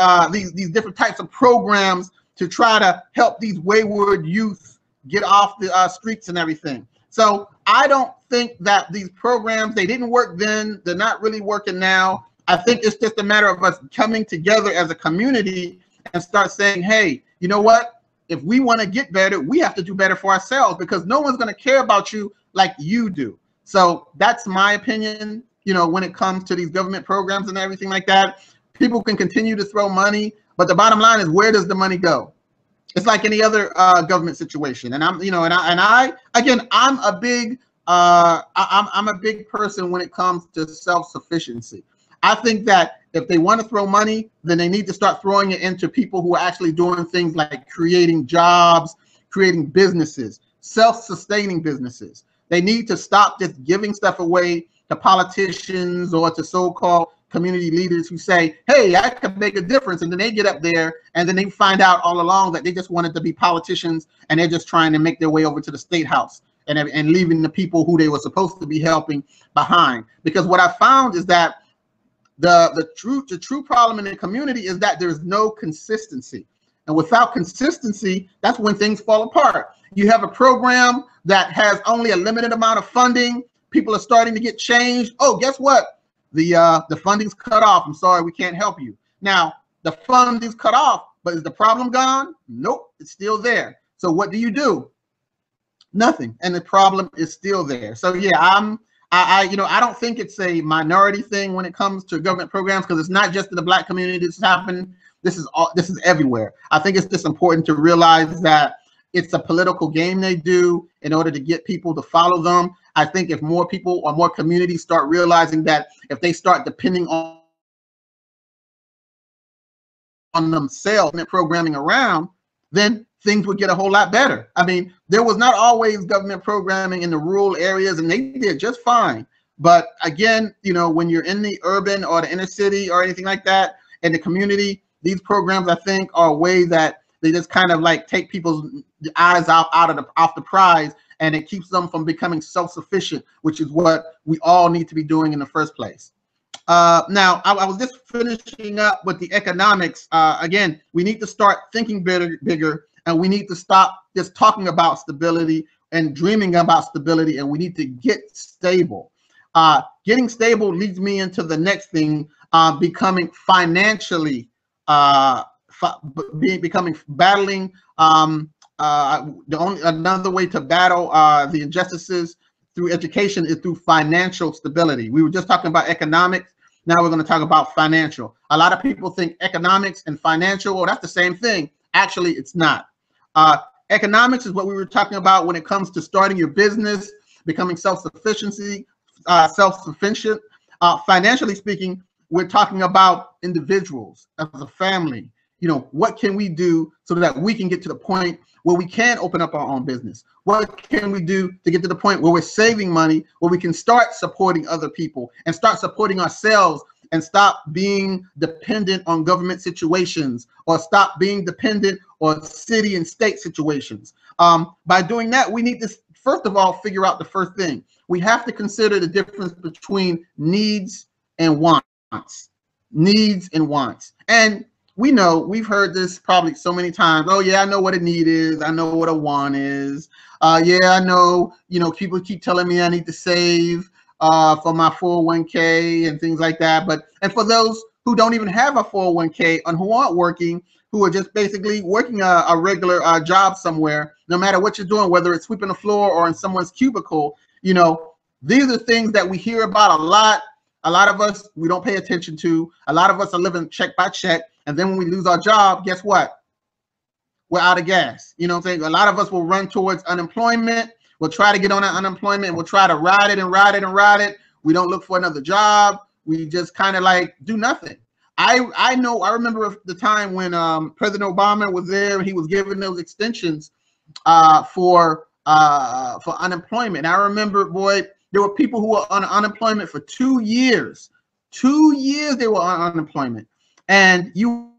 different types of programs to try to help these wayward youth get off the streets and everything. So I don't think that these programs, they didn't work then, they're not really working now. I think it's just a matter of us coming together as a community and start saying, hey, you know what? If we want to get better, we have to do better for ourselves, because no one's going to care about you like you do. So that's my opinion, when it comes to these government programs and everything like that. People can continue to throw money, but the bottom line is, where does the money go? It's like any other government situation. And I'm a big I'm a big person when it comes to self-sufficiency. I think that if they want to throw money, then they need to start throwing it into people who are actually doing things like creating jobs, creating businesses, self-sustaining businesses. They need to stop just giving stuff away to politicians or to so-called community leaders who say, hey, I can make a difference. And then they get up there and then they find out all along that they just wanted to be politicians, and they're just trying to make their way over to the state house and leaving the people who they were supposed to be helping behind. Because what I found is that the true problem in the community is that there's no consistency. And without consistency, that's when things fall apart. You have a program that has only a limited amount of funding. People are starting to get changed. Oh, guess what? The funding's cut off. I'm sorry, we can't help you. Now, the funding's cut off, but is the problem gone? Nope, it's still there. So what do? Nothing. And the problem is still there. So yeah, I don't think it's a minority thing when it comes to government programs, because it's not just in the Black community this is happening. This is everywhere. I think it's just important to realize that it's a political game they do in order to get people to follow them. I think if more people or more communities start realizing that if they start depending on themselves and programming around, then things would get a whole lot better. I mean, there was not always government programming in the rural areas, and they did just fine. But again, when you're in the urban or the inner city or anything like that, in the community, these programs, I think, are a way that they just kind of like take people's eyes off the prize, and it keeps them from becoming self-sufficient, which is what we all need to be doing in the first place. Now, I was just finishing up with the economics. Again, we need to start thinking bigger, and we need to stop just talking about stability and dreaming about stability, and we need to get stable. Getting stable leads me into the next thing, becoming financially battling. Another way to battle the injustices through education is through financial stability. We were just talking about economics. Now we're going to talk about financial. A lot of people think economics and financial, well, that's the same thing. Actually, it's not. Economics is what we were talking about when it comes to starting your business, becoming self-sufficient. Financially speaking, we're talking about individuals as a family. You know, what can we do so that we can get to the point where we can open up our own business? What can we do to get to the point where we're saving money, where we can start supporting other people and start supporting ourselves and stop being dependent on government situations or stop being dependent on city and state situations? By doing that, we need to, first of all, figure out the first thing. We have to consider the difference between needs and wants. Needs and wants. And we know, we've heard this probably so many times. Oh yeah, I know what a need is. I know what a want is. Yeah, I know, you know, people keep telling me I need to save for my 401k and things like that. And for those who don't even have a 401k and who aren't working, who are just basically working a regular job somewhere, no matter what you're doing, whether it's sweeping the floor or in someone's cubicle, you know, these are things that we hear about a lot. A lot of us, we don't pay attention to. A lot of us are living check by check. And then when we lose our job, guess what? We're out of gas. You know what I'm saying? A lot of us will run towards unemployment. We'll try to get on that unemployment and we'll try to ride it and ride it and ride it. We don't look for another job. We just kind of like do nothing. I remember the time when President Obama was there and he was giving those extensions for unemployment. I remember, boy, there were people who were on unemployment for 2 years. 2 years they were on unemployment. And you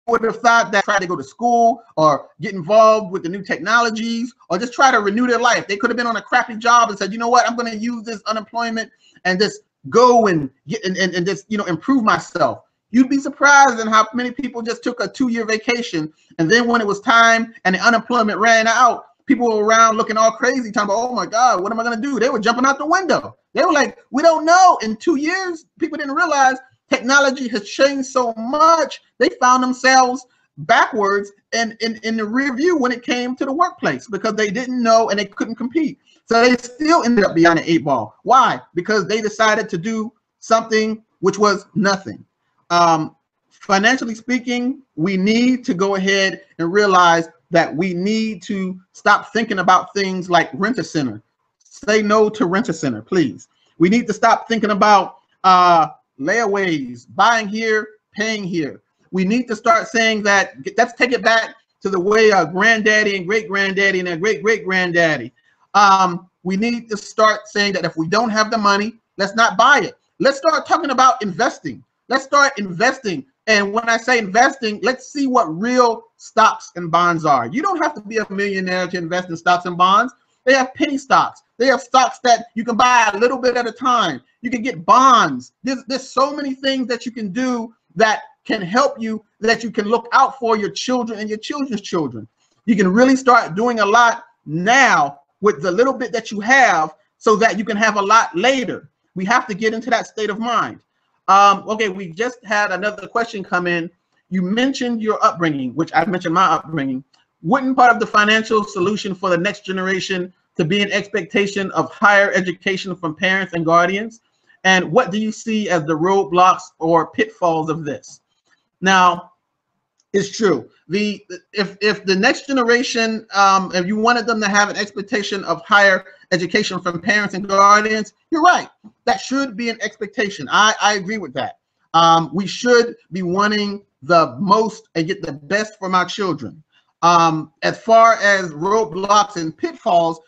would have thought that try to go to school or get involved with the new technologies or just try to renew their life. They could have been on a crappy job and said, you know what, I'm going to use this unemployment and just go and get and just, you know, improve myself. You'd be surprised at how many people just took a 2-year vacation. And then when it was time and the unemployment ran out, people were around looking all crazy, talking about, oh my God, what am I going to do? They were jumping out the window. They were like, we don't know. In 2 years, people didn't realize technology has changed so much. They found themselves backwards and in the rear view when it came to the workplace because they didn't know and they couldn't compete. So they still ended up behind the 8 ball. Why? Because they decided to do something which was nothing. Financially speaking, we need to go ahead and realize that we need to stop thinking about things like Rent-A-Center. Say no to Rent-A-Center, please. We need to stop thinking about layaways, buying here, paying here. We need to start saying that, let's take it back to the way our granddaddy and great-granddaddy and their great-great-granddaddy. We need to start saying that if we don't have the money, let's not buy it. Let's start talking about investing. Let's start investing. And when I say investing, let's see what real stocks and bonds are. You don't have to be a millionaire to invest in stocks and bonds. They have penny stocks. They have stocks that you can buy a little bit at a time. You can get bonds. There's so many things that you can do that can help you, that you can look out for your children and your children's children. You can really start doing a lot now with the little bit that you have so that you can have a lot later. We have to get into that state of mind. Okay, we just had another question come in. You mentioned your upbringing, which I mentioned my upbringing. Wouldn't part of the financial solution for the next generation to be an expectation of higher education from parents and guardians? And what do you see as the roadblocks or pitfalls of this? Now, it's true. If the next generation, if you wanted them to have an expectation of higher education from parents and guardians, you're right. That should be an expectation. I agree with that. We should be wanting the most and get the best from our children. As far as roadblocks and pitfalls,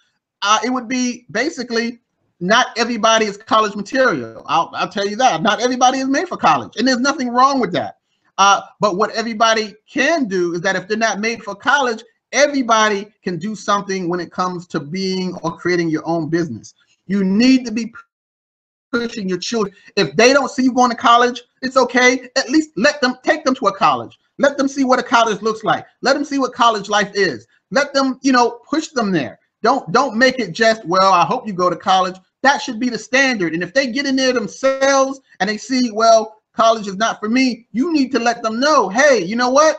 it would be basically not everybody is college material. I'll tell you that. Not everybody is made for college, and there's nothing wrong with that. But what everybody can do is that if they're not made for college, everybody can do something when it comes to being or creating your own business. You need to be pushing your children. If they don't see you going to college, it's okay. At least take them to a college. Let them see what a college looks like. Let them see what college life is. Let them, push them there. Don't make it just, well, I hope you go to college. That should be the standard. And if they get in there themselves and they see, well, college is not for me, you need to let them know, hey, you know what?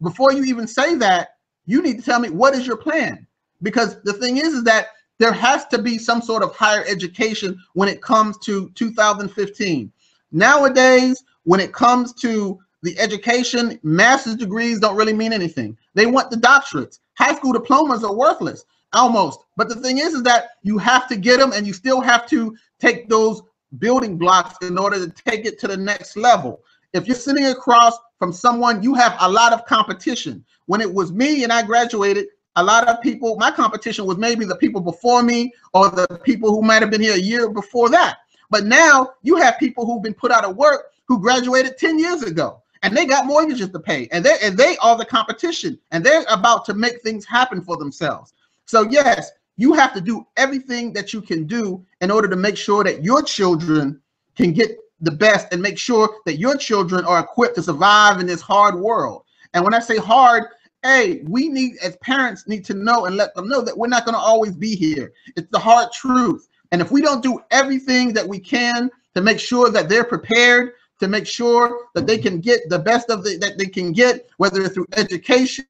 Before you even say that, you need to tell me, what is your plan? Because the thing is that there has to be some sort of higher education when it comes to 2015. Nowadays, when it comes to the education, master's degrees don't really mean anything. They want the doctorates. High school diplomas are worthless, almost. But the thing is that you have to get them, and you still have to take those building blocks in order to take it to the next level. If you're sitting across from someone, you have a lot of competition. When it was me and I graduated, a lot of people, my competition was maybe the people before me or the people who might have been here a year before that. But now you have people who've been put out of work who graduated 10 years ago, and they got mortgages to pay, and they are the competition, and they're about to make things happen for themselves. So yes, you have to do everything that you can do in order to make sure that your children can get the best, and make sure that your children are equipped to survive in this hard world. And when I say hard, hey, we need, as parents, need to know and let them know that we're not going to always be here. It's the hard truth. And if we don't do everything that we can to make sure that they're prepared, to make sure that they can get the best of that they can get, whether it's through education,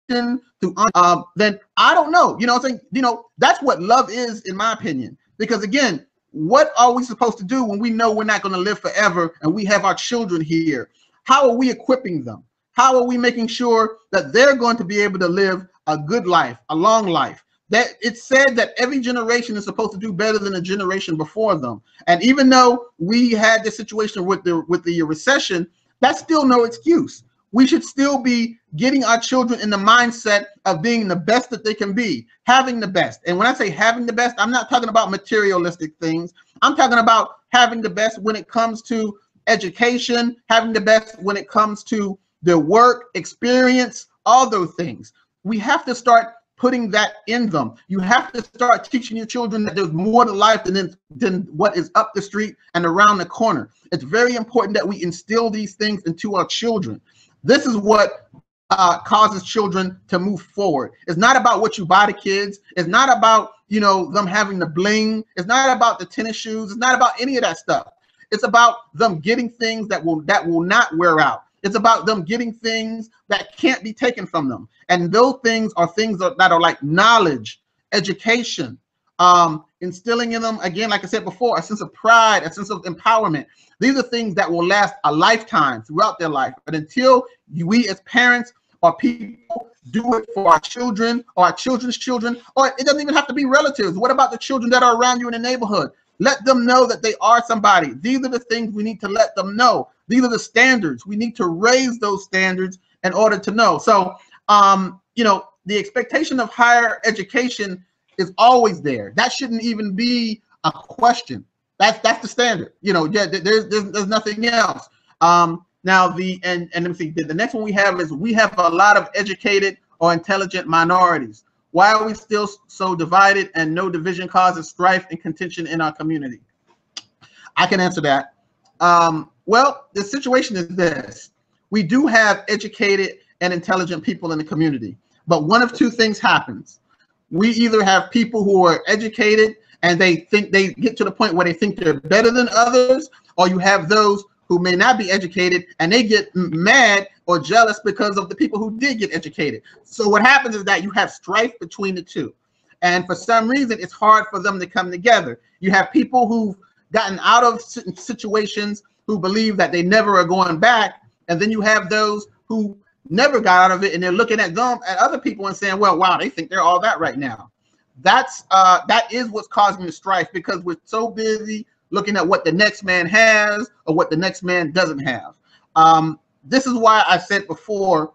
through then I don't know. You know what I'm saying? You know, that's what love is, in my opinion. Because again, what are we supposed to do when we know we're not going to live forever and we have our children here? How are we equipping them? How are we making sure that they're going to be able to live a good life, a long life? That it's said that every generation is supposed to do better than a generation before them. And even though we had this situation with the recession, that's still no excuse. We should still be getting our children in the mindset of being the best that they can be, having the best. And when I say having the best, I'm not talking about materialistic things. I'm talking about having the best when it comes to education, having the best when it comes to their work experience, all those things. We have to start putting that in them. You have to start teaching your children that there's more to life than what is up the street and around the corner. It's very important that we instill these things into our children. This is what causes children to move forward. It's not about what you buy the kids. It's not about, you know, them having the bling. It's not about the tennis shoes. It's not about any of that stuff. It's about them getting things that will not wear out. It's about them getting things that can't be taken from them. And those things are things that are like knowledge, education, instilling in them, again, like I said before, a sense of pride, a sense of empowerment. These are things that will last a lifetime throughout their life. But until we as parents or people do it for our children or our children's children, or it doesn't even have to be relatives. What about the children that are around you in the neighborhood? Let them know that they are somebody. These are the things we need to let them know. These are the standards. We need to raise those standards in order to know. So, you know, the expectation of higher education is always there. That shouldn't even be a question. That's the standard. You know, there's nothing else. Now and let me see. The next one we have is we have a lot of educated or intelligent minorities. Why are we still so divided, and no division causes strife and contention in our community? I can answer that. Well, the situation is this. We do have educated and intelligent people in the community, but one of two things happens. We either have people who are educated and they think they get to the point where they think they're better than others, or you have those who may not be educated and they get mad or jealous because of the people who did get educated. So what happens is that you have strife between the two. And for some reason, it's hard for them to come together. You have people who've gotten out of situations who believe that they never are going back. And then you have those who never got out of it, and they're looking at them, at other people, and saying, well, wow, they think they're all that right now. That is what's causing the strife, because we're so busy looking at what the next man has or what the next man doesn't have. This is why I said before,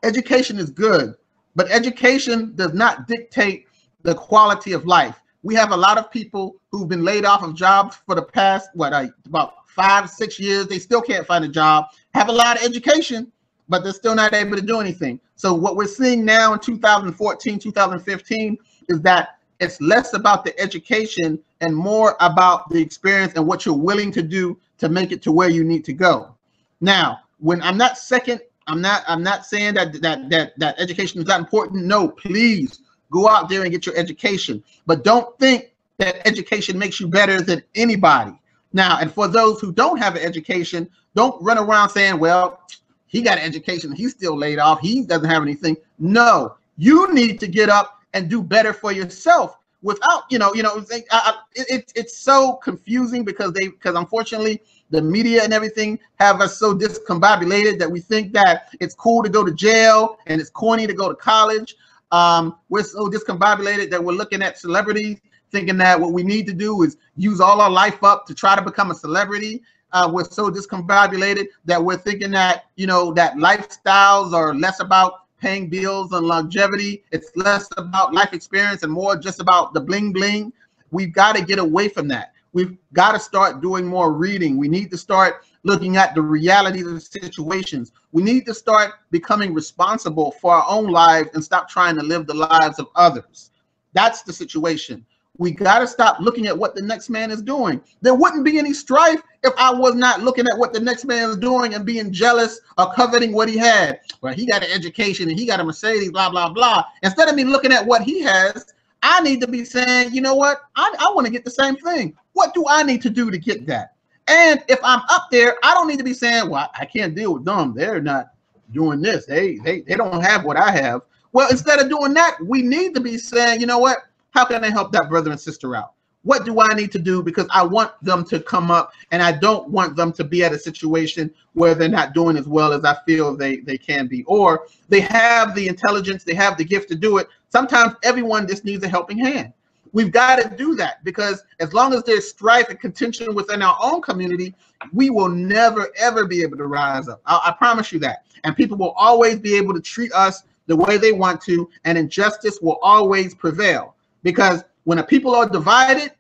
education is good, but education does not dictate the quality of life. We have a lot of people who've been laid off of jobs for the past, about 5-6 years. They still can't find a job, have a lot of education, but they're still not able to do anything. So what we're seeing now in 2014, 2015 is that it's less about the education and more about the experience and what you're willing to do to make it to where you need to go. Now, when I'm not saying that education is not important. No, please go out there and get your education. But don't think that education makes you better than anybody. Now, and for those who don't have an education, don't run around saying, well, he got an education, he's still laid off, he doesn't have anything. No, you need to get up and do better for yourself without, it's so confusing because unfortunately the media and everything have us so discombobulated that we think that it's cool to go to jail and it's corny to go to college. We're so discombobulated that we're looking at celebrities thinking that what we need to do is use all our life up to try to become a celebrity. We're so discombobulated that we're thinking that, that lifestyles are less about paying bills and longevity. It's less about life experience and more just about the bling bling. We've got to get away from that. We've got to start doing more reading. We need to start looking at the realities of the situations. We need to start becoming responsible for our own lives and stop trying to live the lives of others. That's the situation. We got to stop looking at what the next man is doing. There wouldn't be any strife if I was not looking at what the next man is doing and being jealous or coveting what he had. Well, he got an education and he got a Mercedes, blah, blah, blah. Instead of me looking at what he has, I need to be saying, you know what? I want to get the same thing. What do I need to do to get that? And if I'm up there, I don't need to be saying, well, I can't deal with them. They're not doing this. They don't have what I have. Well, instead of doing that, we need to be saying, you know what? How can I help that brother and sister out? What do I need to do? Because I want them to come up and I don't want them to be at a situation where they're not doing as well as I feel they can be, or they have the intelligence, they have the gift to do it. Sometimes everyone just needs a helping hand. We've got to do that, because as long as there's strife and contention within our own community, we will never, ever be able to rise up. I promise you that. And people will always be able to treat us the way they want to, and injustice will always prevail. Because when a people are divided,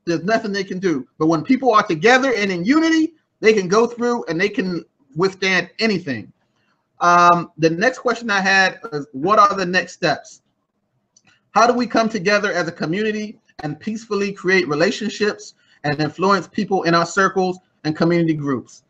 there's nothing they can do. But when people are together and in unity, they can go through and they can withstand anything. The next question I had is, what are the next steps? How do we come together as a community and peacefully create relationships and influence people in our circles and community groups?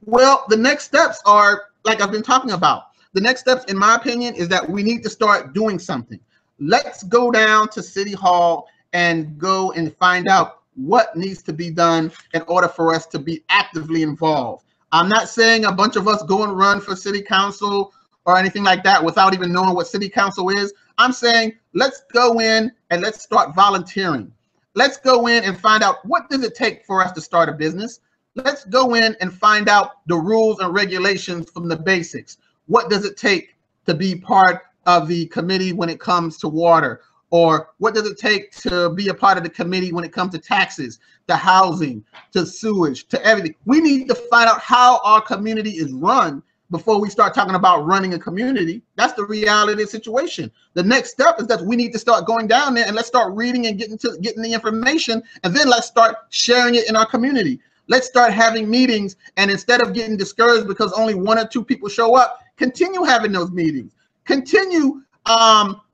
Well, the next steps are, like I've been talking about. The next steps, in my opinion, is that we need to start doing something. Let's go down to City Hall and go and find out what needs to be done in order for us to be actively involved. I'm not saying a bunch of us go and run for city council or anything like that without even knowing what city council is. I'm saying let's go in and let's start volunteering. Let's go in and find out, what does it take for us to start a business? Let's go in and find out the rules and regulations from the basics. What does it take to be part of the committee when it comes to water? Or what does it take to be a part of the committee when it comes to taxes, to housing, to sewage, to everything? We need to find out how our community is run before we start talking about running a community. That's the reality of the situation. The next step is that we need to start going down there and let's start reading and getting the information, and then let's start sharing it in our community. Let's start having meetings, and instead of getting discouraged because only 1 or 2 people show up, continue having those meetings. Continue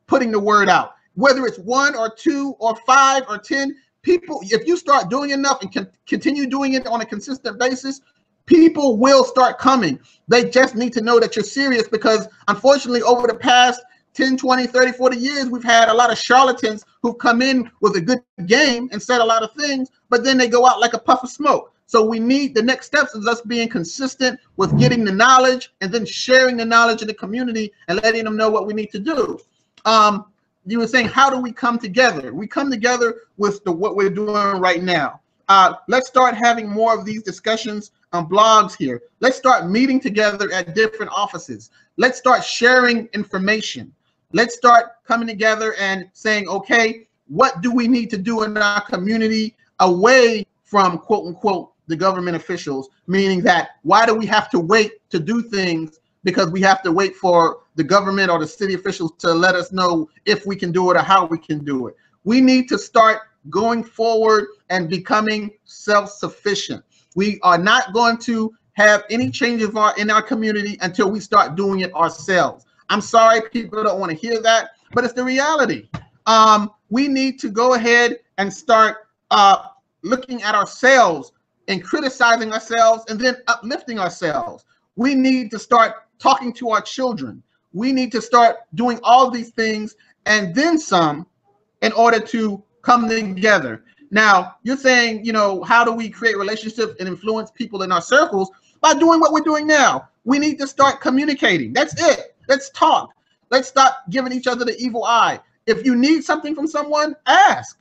putting the word out. Whether it's 1 or 2 or 5 or 10 people, if you start doing enough and continue doing it on a consistent basis, people will start coming. They just need to know that you're serious, because unfortunately over the past 10, 20, 30, 40 years, we've had a lot of charlatans who've come in with a good game and said a lot of things, but then they go out like a puff of smoke. So we need, the next steps is us being consistent with getting the knowledge and then sharing the knowledge in the community and letting them know what we need to do. You were saying, how do we come together? We come together with what we're doing right now. Let's start having more of these discussions on blogs here. Let's start meeting together at different offices. Let's start sharing information. Let's start coming together and saying, okay, what do we need to do in our community away from, quote unquote, the government officials? Meaning that, why do we have to wait to do things because we have to wait for the government or the city officials to let us know if we can do it or how we can do it? We need to start going forward and becoming self-sufficient. We are not going to have any changes in our community until we start doing it ourselves. I'm sorry people don't want to hear that, but it's the reality. We need to go ahead and start looking at ourselves and criticizing ourselves and then uplifting ourselves. We need to start talking to our children. We need to start doing all these things and then some in order to come together. Now, you're saying, you know, how do we create relationships and influence people in our circles? By doing what we're doing now. We need to start communicating. That's it. Let's talk. Let's stop giving each other the evil eye. If you need something from someone, ask.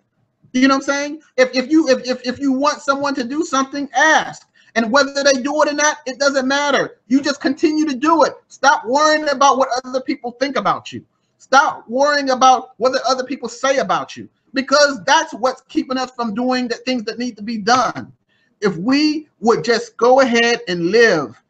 You know what I'm saying? If you want someone to do something, ask. And whether they do it or not, it doesn't matter. You just continue to do it. Stop worrying about what other people think about you. Stop worrying about what the other people say about you, because that's what's keeping us from doing the things that need to be done. If we would just go ahead and live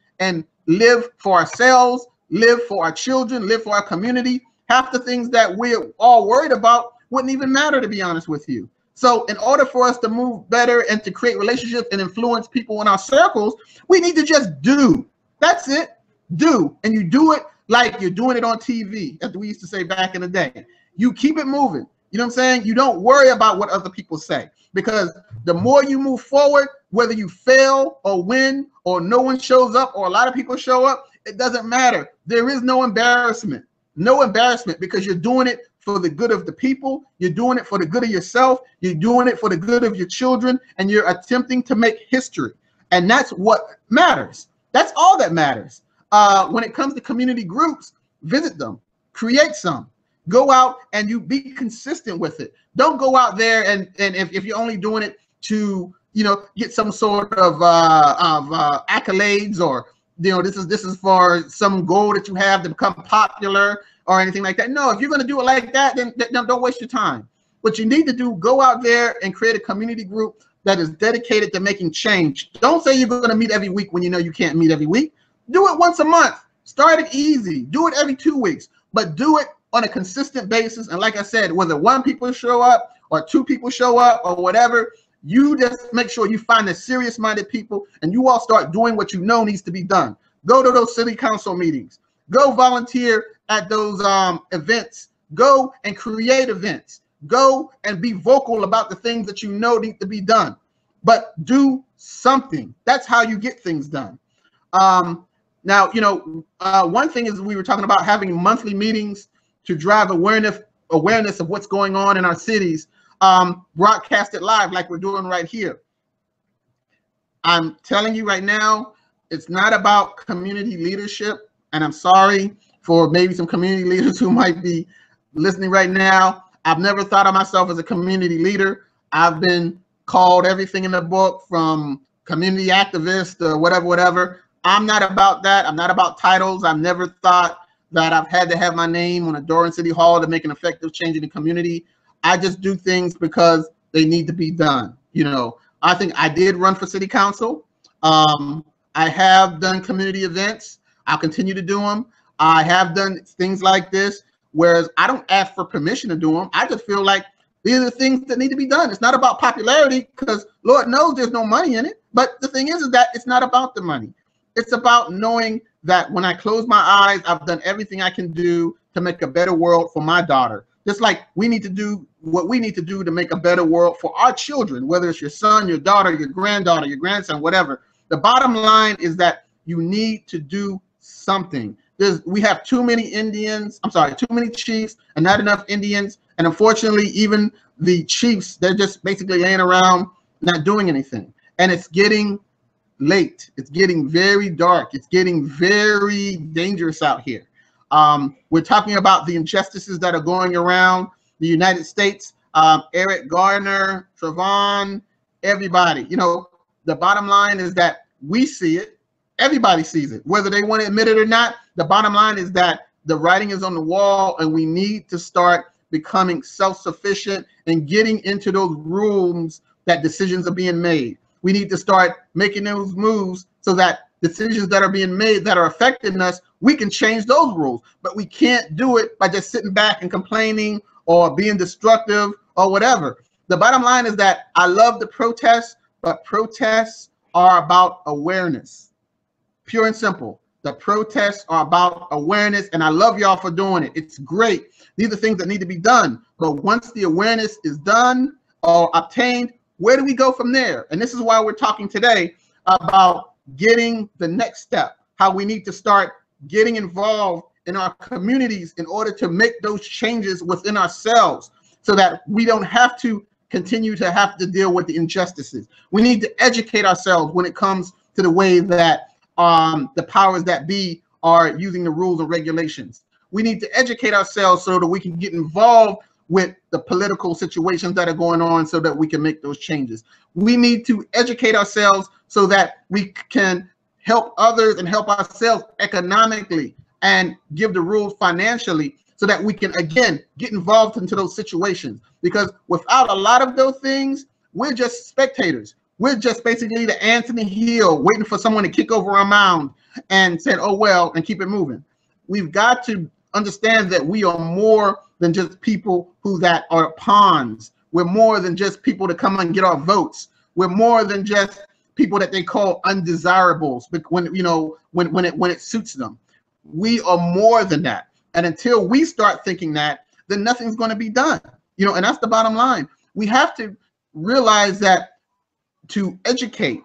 for ourselves, live for our children, live for our community, half the things that we're all worried about wouldn't even matter, to be honest with you. So in order for us to move better and to create relationships and influence people in our circles, we need to just do. That's it. Do. And you do it like you're doing it on TV, as we used to say back in the day. You keep it moving. You know what I'm saying? You don't worry about what other people say, because the more you move forward, whether you fail or win or no one shows up or a lot of people show up, it doesn't matter. There is no embarrassment. No embarrassment, because you're doing it for the good of the people. You're doing it for the good of yourself. You're doing it for the good of your children, and you're attempting to make history. And that's what matters. That's all that matters. When it comes to community groups, visit them, create some, go out and you be consistent with it. Don't go out there and if you're only doing it to, you know, get some sort of accolades, or, you know, this is for some goal that you have to become popular or anything like that. No, if you're going to do it like that, then don't waste your time. What you need to do, go out there and create a community group that is dedicated to making change. Don't say you're going to meet every week when you know you can't meet every week. Do it once a month. Start it easy. Do it every 2 weeks, but do it on a consistent basis. And like I said, whether 1 people show up or 2 people show up or whatever, you just make sure you find the serious-minded people and you all start doing what you know needs to be done. Go to those city council meetings. Go volunteer at those events. Go and create events. Go and be vocal about the things that you know need to be done. But do something. That's how you get things done. Now, you know, one thing is we were talking about having monthly meetings to drive awareness of what's going on in our cities, broadcast it live like we're doing right here. I'm telling you right now, it's not about community leadership. And I'm sorry for maybe some community leaders who might be listening right now. I've never thought of myself as a community leader. I've been called everything in the book, from community activist or whatever. I'm not about that. I'm not about titles. I've never thought that I've had to have my name on a door in City Hall to make an effective change in the community. I just do things because they need to be done. You know, I think I did run for city council. I have done community events. I'll continue to do them. I have done things like this, whereas I don't ask for permission to do them. I just feel like these are the things that need to be done. It's not about popularity, because Lord knows there's no money in it. But the thing is that it's not about the money. It's about knowing that when I close my eyes, I've done everything I can do to make a better world for my daughter. Just like we need to do what we need to do to make a better world for our children, whether it's your son, your daughter, your granddaughter, your grandson, whatever. The bottom line is that you need to do something. We have too many too many chiefs and not enough Indians. And unfortunately, even the chiefs, they're just basically laying around not doing anything. And it's getting late. It's getting very dark. It's getting very dangerous out here. We're talking about the injustices that are going around the United States. Eric Garner, Trayvon, everybody. You know, the bottom line is that we see it. Everybody sees it, whether they want to admit it or not. The bottom line is that the writing is on the wall, and we need to start becoming self-sufficient and getting into those rooms that decisions are being made. We need to start making those moves so that decisions that are being made that are affecting us, we can change those rules. But we can't do it by just sitting back and complaining or being destructive or whatever. The bottom line is that I love the protests, but protests are about awareness. Pure and simple. The protests are about awareness, and I love y'all for doing it. It's great. These are things that need to be done. But once the awareness is done or obtained, where do we go from there? And this is why we're talking today about getting the next step, how we need to start getting involved in our communities in order to make those changes within ourselves, so that we don't have to continue to have to deal with the injustices. We need to educate ourselves when it comes to the way that the powers that be are using the rules and regulations. We need to educate ourselves so that we can get involved with the political situations that are going on so that we can make those changes. We need to educate ourselves so that we can help others and help ourselves economically and give the rules financially so that we can, again, get involved into those situations. Because without a lot of those things, we're just spectators. We're just basically the Anthony Hill waiting for someone to kick over our mound and said, oh, well, and keep it moving. We've got to understand that we are more than just people who that are pawns. We're more than just people to come and get our votes. We're more than just people that they call undesirables, but when it suits them. We are more than that. And until we start thinking that, then nothing's going to be done. And that's the bottom line. We have to realize that to educate,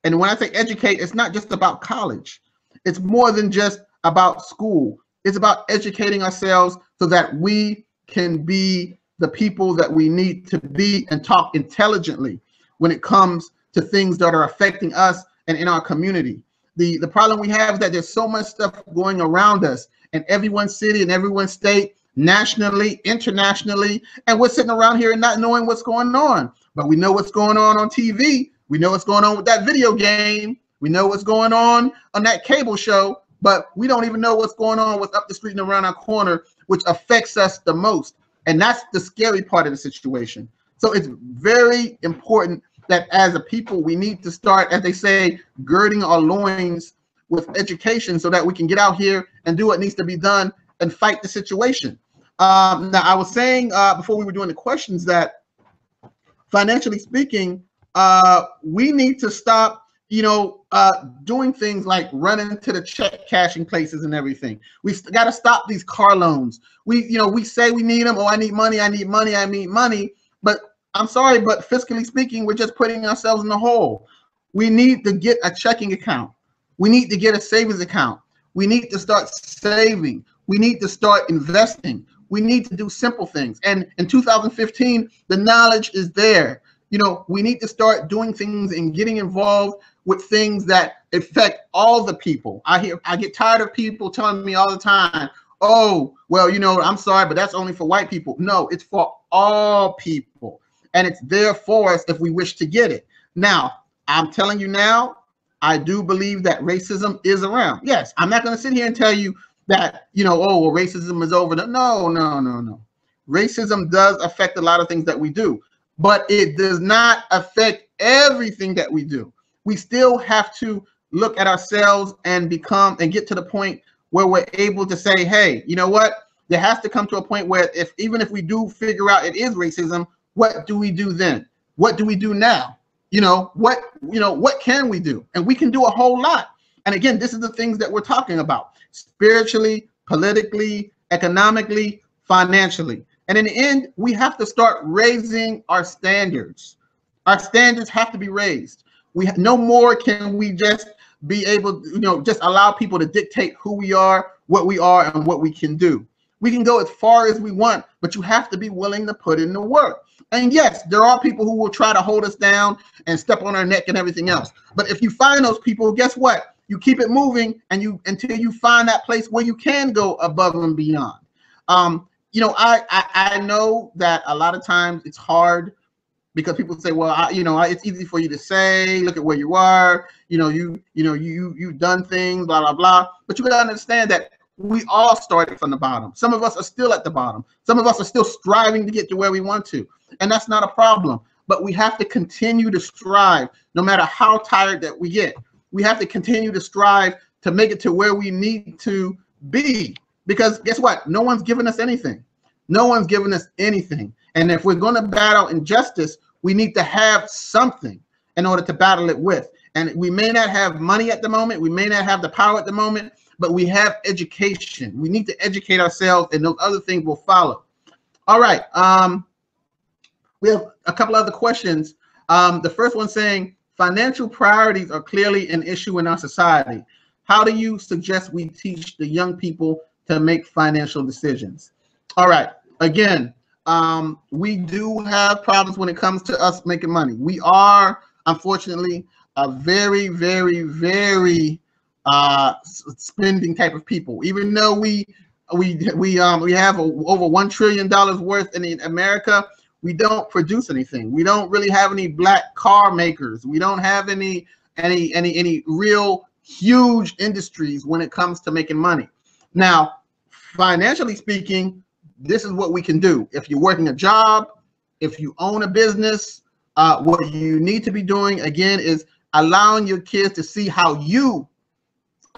and when I say educate, it's not just about college. It's more than just about school. It's about educating ourselves so that we can be the people that we need to be and talk intelligently when it comes to things that are affecting us and in our community. The problem we have is that there's so much stuff going around us in everyone's city and everyone's state, nationally, internationally, and we're sitting around here and not knowing what's going on. But we know what's going on TV. We know what's going on with that video game. We know what's going on that cable show, but we don't even know what's going on with up the street and around our corner, which affects us the most. And that's the scary part of the situation. So it's very important that as a people, we need to start, as they say, girding our loins with education so that we can get out here and do what needs to be done and fight the situation. Now, I was saying before we were doing the questions that financially speaking, we need to stop, doing things like running to the check cashing places and everything. We've got to stop these car loans. We say we need them. Oh, I need money. I need money. I need money. But I'm sorry, but fiscally speaking, we're just putting ourselves in the hole. We need to get a checking account. We need to get a savings account. We need to start saving. We need to start investing. We need to do simple things. And in 2015, the knowledge is there. We need to start doing things and getting involved with things that affect all the people. I get tired of people telling me all the time, oh, well, I'm sorry, but that's only for white people. No, it's for all people. And it's there for us if we wish to get it. Now, I'm telling you now, I do believe that racism is around. Yes, I'm not going to sit here and tell you that, oh, well, racism is over. No. Racism does affect a lot of things that we do, but it does not affect everything that we do. We still have to look at ourselves and get to the point where we're able to say, hey, you know what? There has to come to a point where even if we do figure out it is racism, what do we do then? What do we do now? What can we do? And we can do a whole lot. And again, this is the things that we're talking about: spiritually, politically, economically, financially. And in the end, we have to start raising our standards. Our standards have to be raised. No more can we just be able, just allow people to dictate who we are, what we are, and what we can do. We can go as far as we want, but you have to be willing to put in the work. And yes, there are people who will try to hold us down and step on our neck and everything else. But if you find those people, guess what? You keep it moving until you find that place where you can go above and beyond. I know that a lot of times it's hard because people say, well, it's easy for you to say, look at where you are, you've done things, blah, blah, blah. But you got to understand that we all started from the bottom. Some of us are still at the bottom. Some of us are still striving to get to where we want to. And that's not a problem. But we have to continue to strive no matter how tired that we get. We have to continue to strive to make it to where we need to be. Because guess what? No one's given us anything. No one's given us anything. And if we're going to battle injustice, we need to have something in order to battle it with. And we may not have money at the moment. We may not have the power at the moment, but we have education. We need to educate ourselves, and those other things will follow. All right. We have a couple other questions. The first one saying, financial priorities are clearly an issue in our society. How do you suggest we teach the young people to make financial decisions? All right. Again, we do have problems when it comes to us making money. We are, unfortunately, a very, very, very spending type of people. Even though we have over $1 trillion worth in America, we don't produce anything. We don't really have any black car makers. We don't have any real huge industries when it comes to making money. Now, financially speaking, this is what we can do. If you're working a job, if you own a business, what you need to be doing, again, is allowing your kids to see how you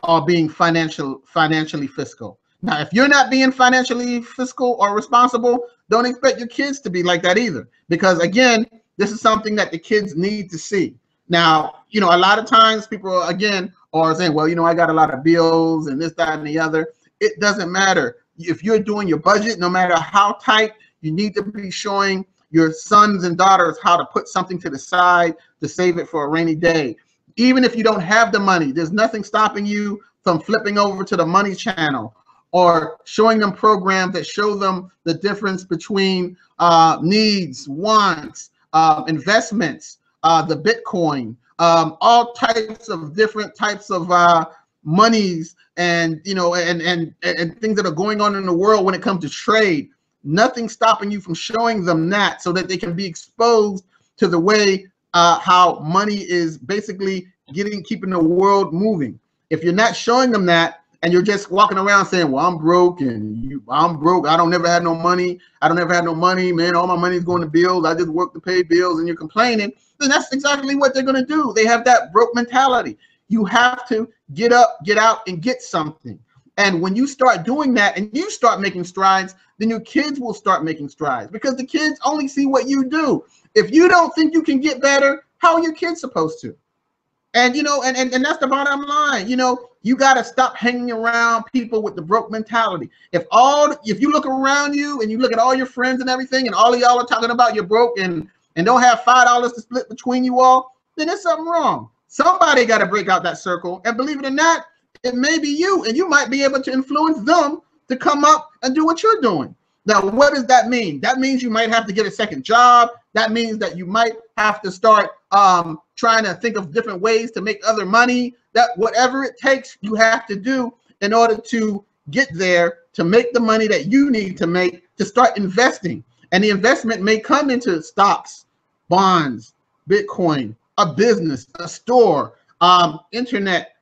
are being financially fiscal. Now, if you're not being financially fiscal or responsible, don't expect your kids to be like that either. Because again, this is something that the kids need to see. Now, a lot of times people, again, are saying, well, I got a lot of bills and this, that, and the other. It doesn't matter. If you're doing your budget, no matter how tight, you need to be showing your sons and daughters how to put something to the side to save it for a rainy day. Even if you don't have the money, there's nothing stopping you from flipping over to the Money Channel or showing them programs that show them the difference between needs, wants, investments, the Bitcoin, all types of different types of monies and and things that are going on in the world when it comes to trade. Nothing stopping you from showing them that so that they can be exposed to the way how money is basically keeping the world moving. If you're not showing them that and you're just walking around saying, well, I'm broke and I'm broke, I don't never have no money, man, all my money's going to bills, I just work to pay bills, and you're complaining, then that's exactly what they're going to do. They have that broke mentality. You have to get up, get out, and get something. And when you start doing that and you start making strides, then your kids will start making strides, because the kids only see what you do. If you don't think you can get better, how are your kids supposed to? And and that's the bottom line. You got to stop hanging around people with the broke mentality. If you look around you and you look at all your friends and everything, and all of y'all are talking about you're broke and don't have $5 to split between you all, then there's something wrong. Somebody got to break out that circle, and believe it or not, it may be you, and you might be able to influence them to come up and do what you're doing. Now, what does that mean? That means you might have to get a second job. That means that you might have to start trying to think of different ways to make other money. That whatever it takes, you have to do in order to get there, to make the money that you need to make, to start investing. And the investment may come into stocks, bonds, Bitcoin, a business, a store, internet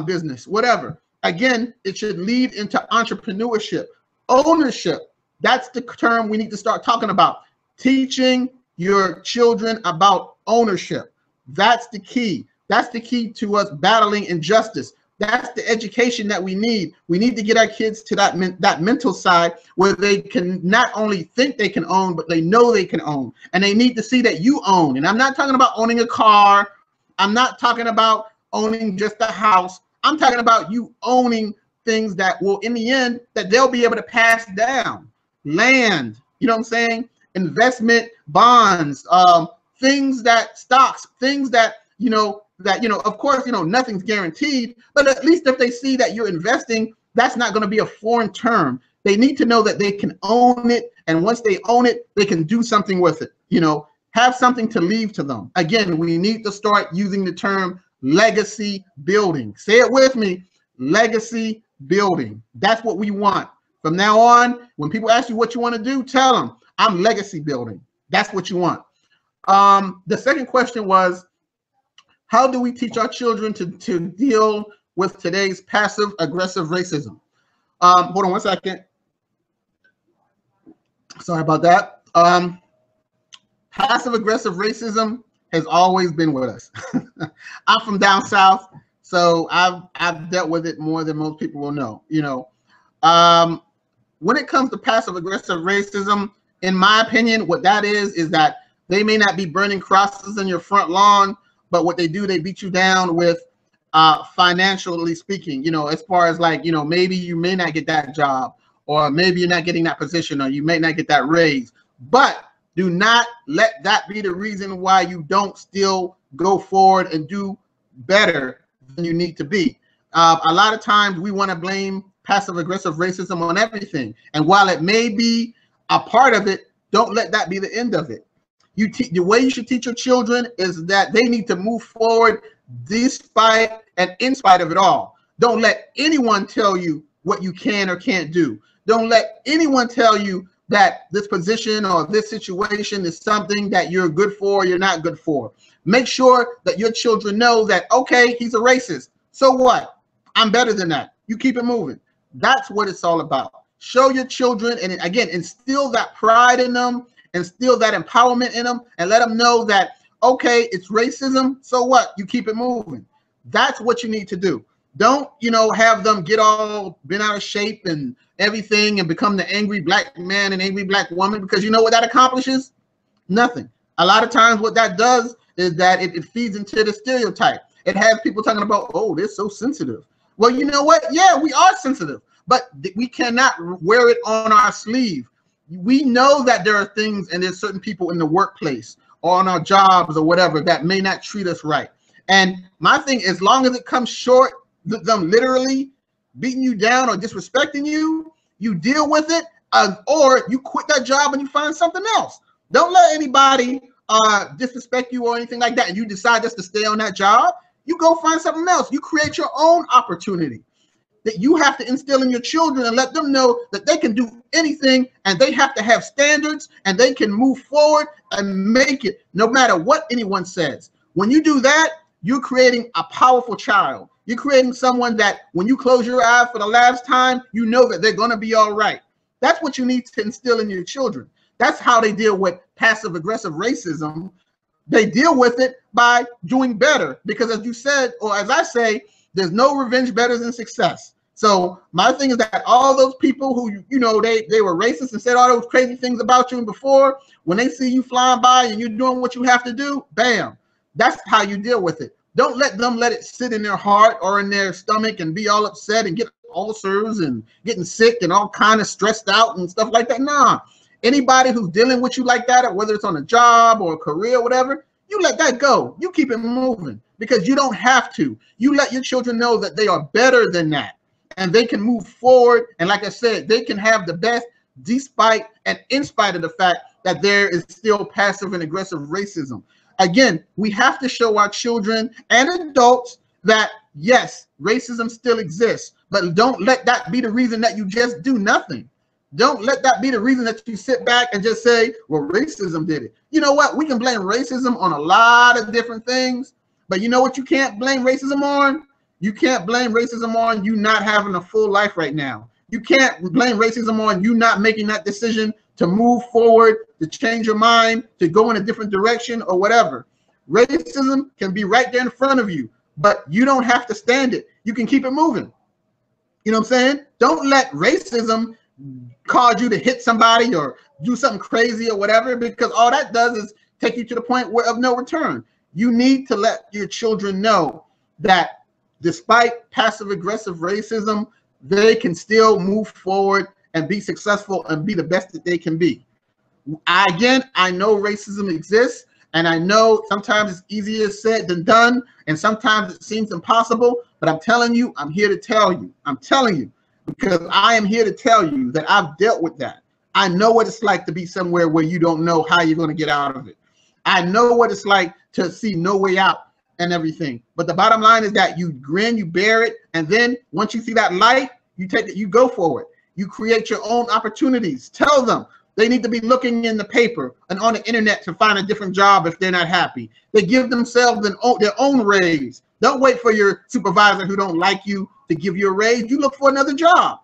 business, whatever. Again, it should lead into entrepreneurship, ownership. That's the term we need to start talking about. Teaching your children about ownership. That's the key. That's the key to us battling injustice. That's the education that we need. We need to get our kids to that mental side where they can not only think they can own, but they know they can own. And they need to see that you own. And I'm not talking about owning a car. I'm not talking about owning just a house. I'm talking about you owning things that will, in the end, that they'll be able to pass down. Land, you know what I'm saying? Investment, bonds, things that stocks, things that, of course, nothing's guaranteed, but at least if they see that you're investing, that's not going to be a foreign term. They need to know that they can own it. And once they own it, they can do something with it, have something to leave to them. Again, we need to start using the term legacy building. Say it with me, legacy building. That's what we want. From now on, when people ask you what you want to do, tell them, I'm legacy building. That's what you want. The second question was, how do we teach our children to deal with today's passive aggressive racism? Hold on one second. Sorry about that. Passive aggressive racism has always been with us. I'm from down south, so I've dealt with it more than most people will know. When it comes to passive aggressive racism, in my opinion, what that is that they may not be burning crosses in your front lawn, but what they do, they beat you down with financially speaking, as far as like, maybe you may not get that job, or maybe you're not getting that position, or you may not get that raise. But do not let that be the reason why you don't still go forward and do better than you need to be. A lot of times we want to blame passive aggressive racism on everything. And while it may be a part of it, don't let that be the end of it. The way you should teach your children is that they need to move forward despite and in spite of it all. Don't let anyone tell you what you can or can't do. Don't let anyone tell you that this position or this situation is something that you're good for or you're not good for. Make sure that your children know that, okay, he's a racist. So what? I'm better than that. You keep it moving. That's what it's all about. Show your children, and again, instill that pride in them, instill that empowerment in them, and let them know that, okay, it's racism. So what? You keep it moving. That's what you need to do. Don't, have them get all bent out of shape and everything and become the angry black man and angry black woman, because you know what that accomplishes? Nothing. A lot of times what that does is that it feeds into the stereotype. It has people talking about, oh, they're so sensitive. Well, you know what? Yeah, we are sensitive, but we cannot wear it on our sleeve. We know that there are things and there's certain people in the workplace or on our jobs or whatever that may not treat us right. And my thing, as long as it comes short, them literally beating you down or disrespecting you, you deal with it, or you quit that job and you find something else. Don't let anybody disrespect you or anything like that, and you decide just to stay on that job. You go find something else. You create your own opportunity. That you have to instill in your children and let them know that they can do anything, and they have to have standards, and they can move forward and make it no matter what anyone says. When you do that, you're creating a powerful child. You're creating someone that when you close your eyes for the last time, you know that they're going to be all right. That's what you need to instill in your children. That's how they deal with passive aggressive racism. They deal with it by doing better, because as you said, or as I say, there's no revenge better than success. So my thing is that all those people who, they were racist and said all those crazy things about you before, when they see you flying by and you're doing what you have to do, bam, that's how you deal with it. Don't let them let it sit in their heart or in their stomach and be all upset and get ulcers and getting sick and all kind of stressed out and stuff like that. Nah, anybody who's dealing with you like that, or whether it's on a job or a career or whatever, you let that go. You keep it moving, because you don't have to. You let your children know that they are better than that and they can move forward. And like I said, they can have the best despite and in spite of the fact that there is still passive and aggressive racism. Again, we have to show our children and adults that, yes, racism still exists, but don't let that be the reason that you just do nothing. Don't let that be the reason that you sit back and just say, well, racism did it. You know what? We can blame racism on a lot of different things, but you know what you can't blame racism on? You can't blame racism on you not having a full life right now. You can't blame racism on you not making that decision to move forward, to change your mind, to go in a different direction or whatever. Racism can be right there in front of you, but you don't have to stand it. You can keep it moving. You know what I'm saying? Don't let racism cause you to hit somebody or do something crazy or whatever, because all that does is take you to the point of no return. You need to let your children know that despite passive aggressive racism, they can still move forward and be successful and be the best that they can be. I know racism exists, and I know sometimes it's easier said than done, and sometimes it seems impossible, but I'm telling you, I'm here to tell you. I'm telling you, because I am here to tell you that I've dealt with that. I know what it's like to be somewhere where you don't know how you're going to get out of it. I know what it's like to see no way out and everything. But the bottom line is that you grin, you bear it, and then once you see that light, you take it, you go for it. You create your own opportunities. Tell them they need to be looking in the paper and on the internet to find a different job if they're not happy. They give themselves their own raise. Don't wait for your supervisor who don't like you to give you a raise. You look for another job.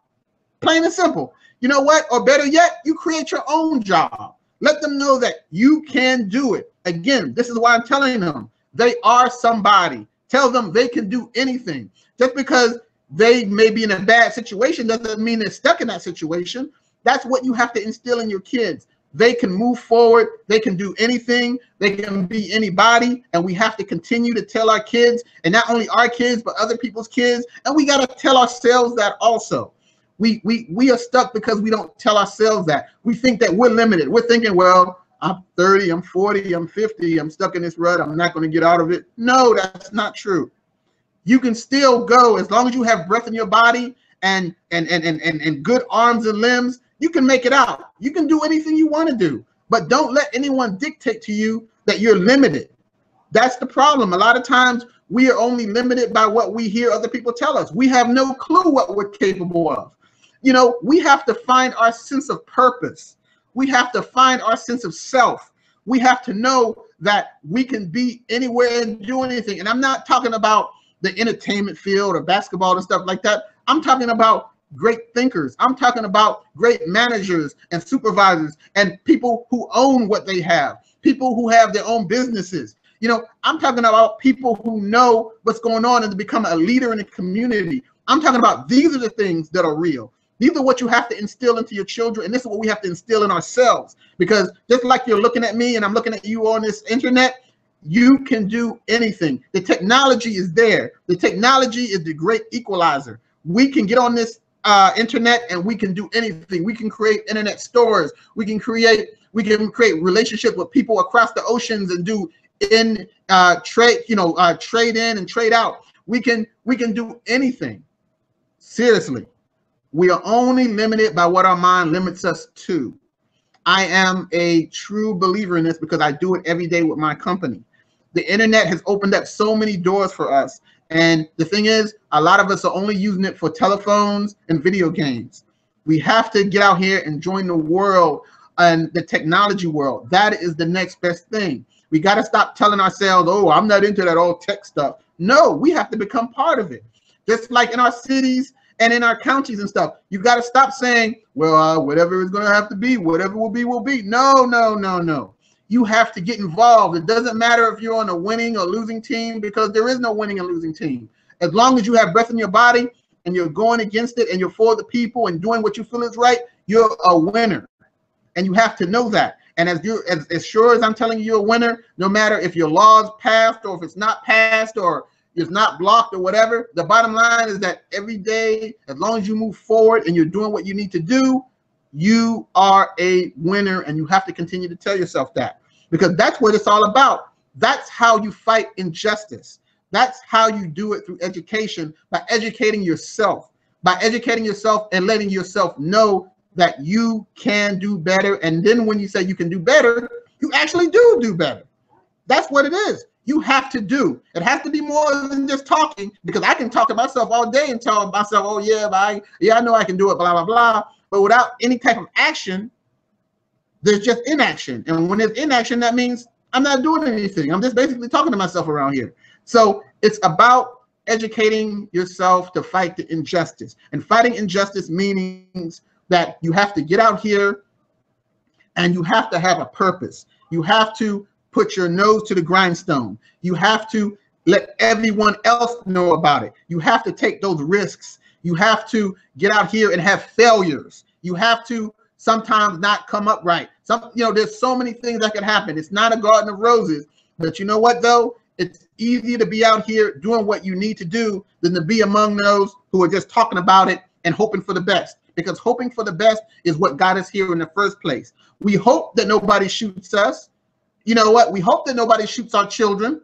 Plain and simple. You know what? Or better yet, you create your own job. Let them know that you can do it. Again, this is why I'm telling them they are somebody. Tell them they can do anything. Just because they may be in a bad situation doesn't mean they're stuck in that situation. That's what you have to instill in your kids. They can move forward. They can do anything. They can be anybody. And we have to continue to tell our kids, and not only our kids, but other people's kids. And we got to tell ourselves that also. We are stuck because we don't tell ourselves that. We think that we're limited. We're thinking, well, I'm 30, I'm 40, I'm 50, I'm stuck in this rut, I'm not going to get out of it. No, that's not true. You can still go as long as you have breath in your body and good arms and limbs. You can make it out. You can do anything you want to do. but don't let anyone dictate to you that you're limited. That's the problem. A lot of times we are only limited by what we hear other people tell us. We have no clue what we're capable of. You know, we have to find our sense of purpose. We have to find our sense of self. We have to know that we can be anywhere and do anything. And I'm not talking about the entertainment field or basketball and stuff like that. I'm talking about great thinkers. I'm talking about great managers and supervisors and people who own what they have, people who have their own businesses. You know, I'm talking about people who know what's going on and to become a leader in the community. I'm talking about these are the things that are real. These are what you have to instill into your children, and this is what we have to instill in ourselves. Because just like you're looking at me and I'm looking at you on this internet, you can do anything. The technology is there. The technology is the great equalizer. We can get on this internet and we can do anything. We can create internet stores. We can create relationships with people across the oceans and do trade in and trade out. We can do anything. Seriously. We are only limited by what our mind limits us to. I am a true believer in this because I do it every day with my company. The internet has opened up so many doors for us. And the thing is, a lot of us are only using it for telephones and video games. We have to get out here and join the world and the technology world. That is the next best thing. We got to stop telling ourselves, oh, I'm not into that old tech stuff. No, we have to become part of it. Just like in our cities and in our counties and stuff, you got to stop saying, well, whatever is going to have to be, whatever will be, will be. No, no, no, no. You have to get involved. It doesn't matter if you're on a winning or losing team, because there is no winning and losing team. As long as you have breath in your body and you're going against it and you're for the people and doing what you feel is right, you're a winner. And you have to know that. And as sure as I'm telling you you're a winner, no matter if your law's passed or if it's not passed or it's not blocked or whatever, the bottom line is that every day, as long as you move forward and you're doing what you need to do, you are a winner, and you have to continue to tell yourself that, because that's what it's all about. That's how you fight injustice. That's how you do it through education, by educating yourself, and letting yourself know that you can do better. And then when you say you can do better, you actually do better. That's what it is. You have to do. It has to be more than just talking, because I can talk to myself all day and tell myself, oh yeah, but I know I can do it, blah, blah, blah. But without any type of action, there's just inaction. And when there's inaction, that means I'm not doing anything. I'm just basically talking to myself around here. So it's about educating yourself to fight the injustice. And fighting injustice means that you have to get out here and you have to have a purpose. You have to put your nose to the grindstone. You have to let everyone else know about it. You have to take those risks. You have to get out here and have failures. You have to sometimes not come up right. There's so many things that can happen. It's not a garden of roses, but you know what though? It's easier to be out here doing what you need to do than to be among those who are just talking about it and hoping for the best, because hoping for the best is what got us here in the first place. We hope that nobody shoots us. You know what? We hope that nobody shoots our children.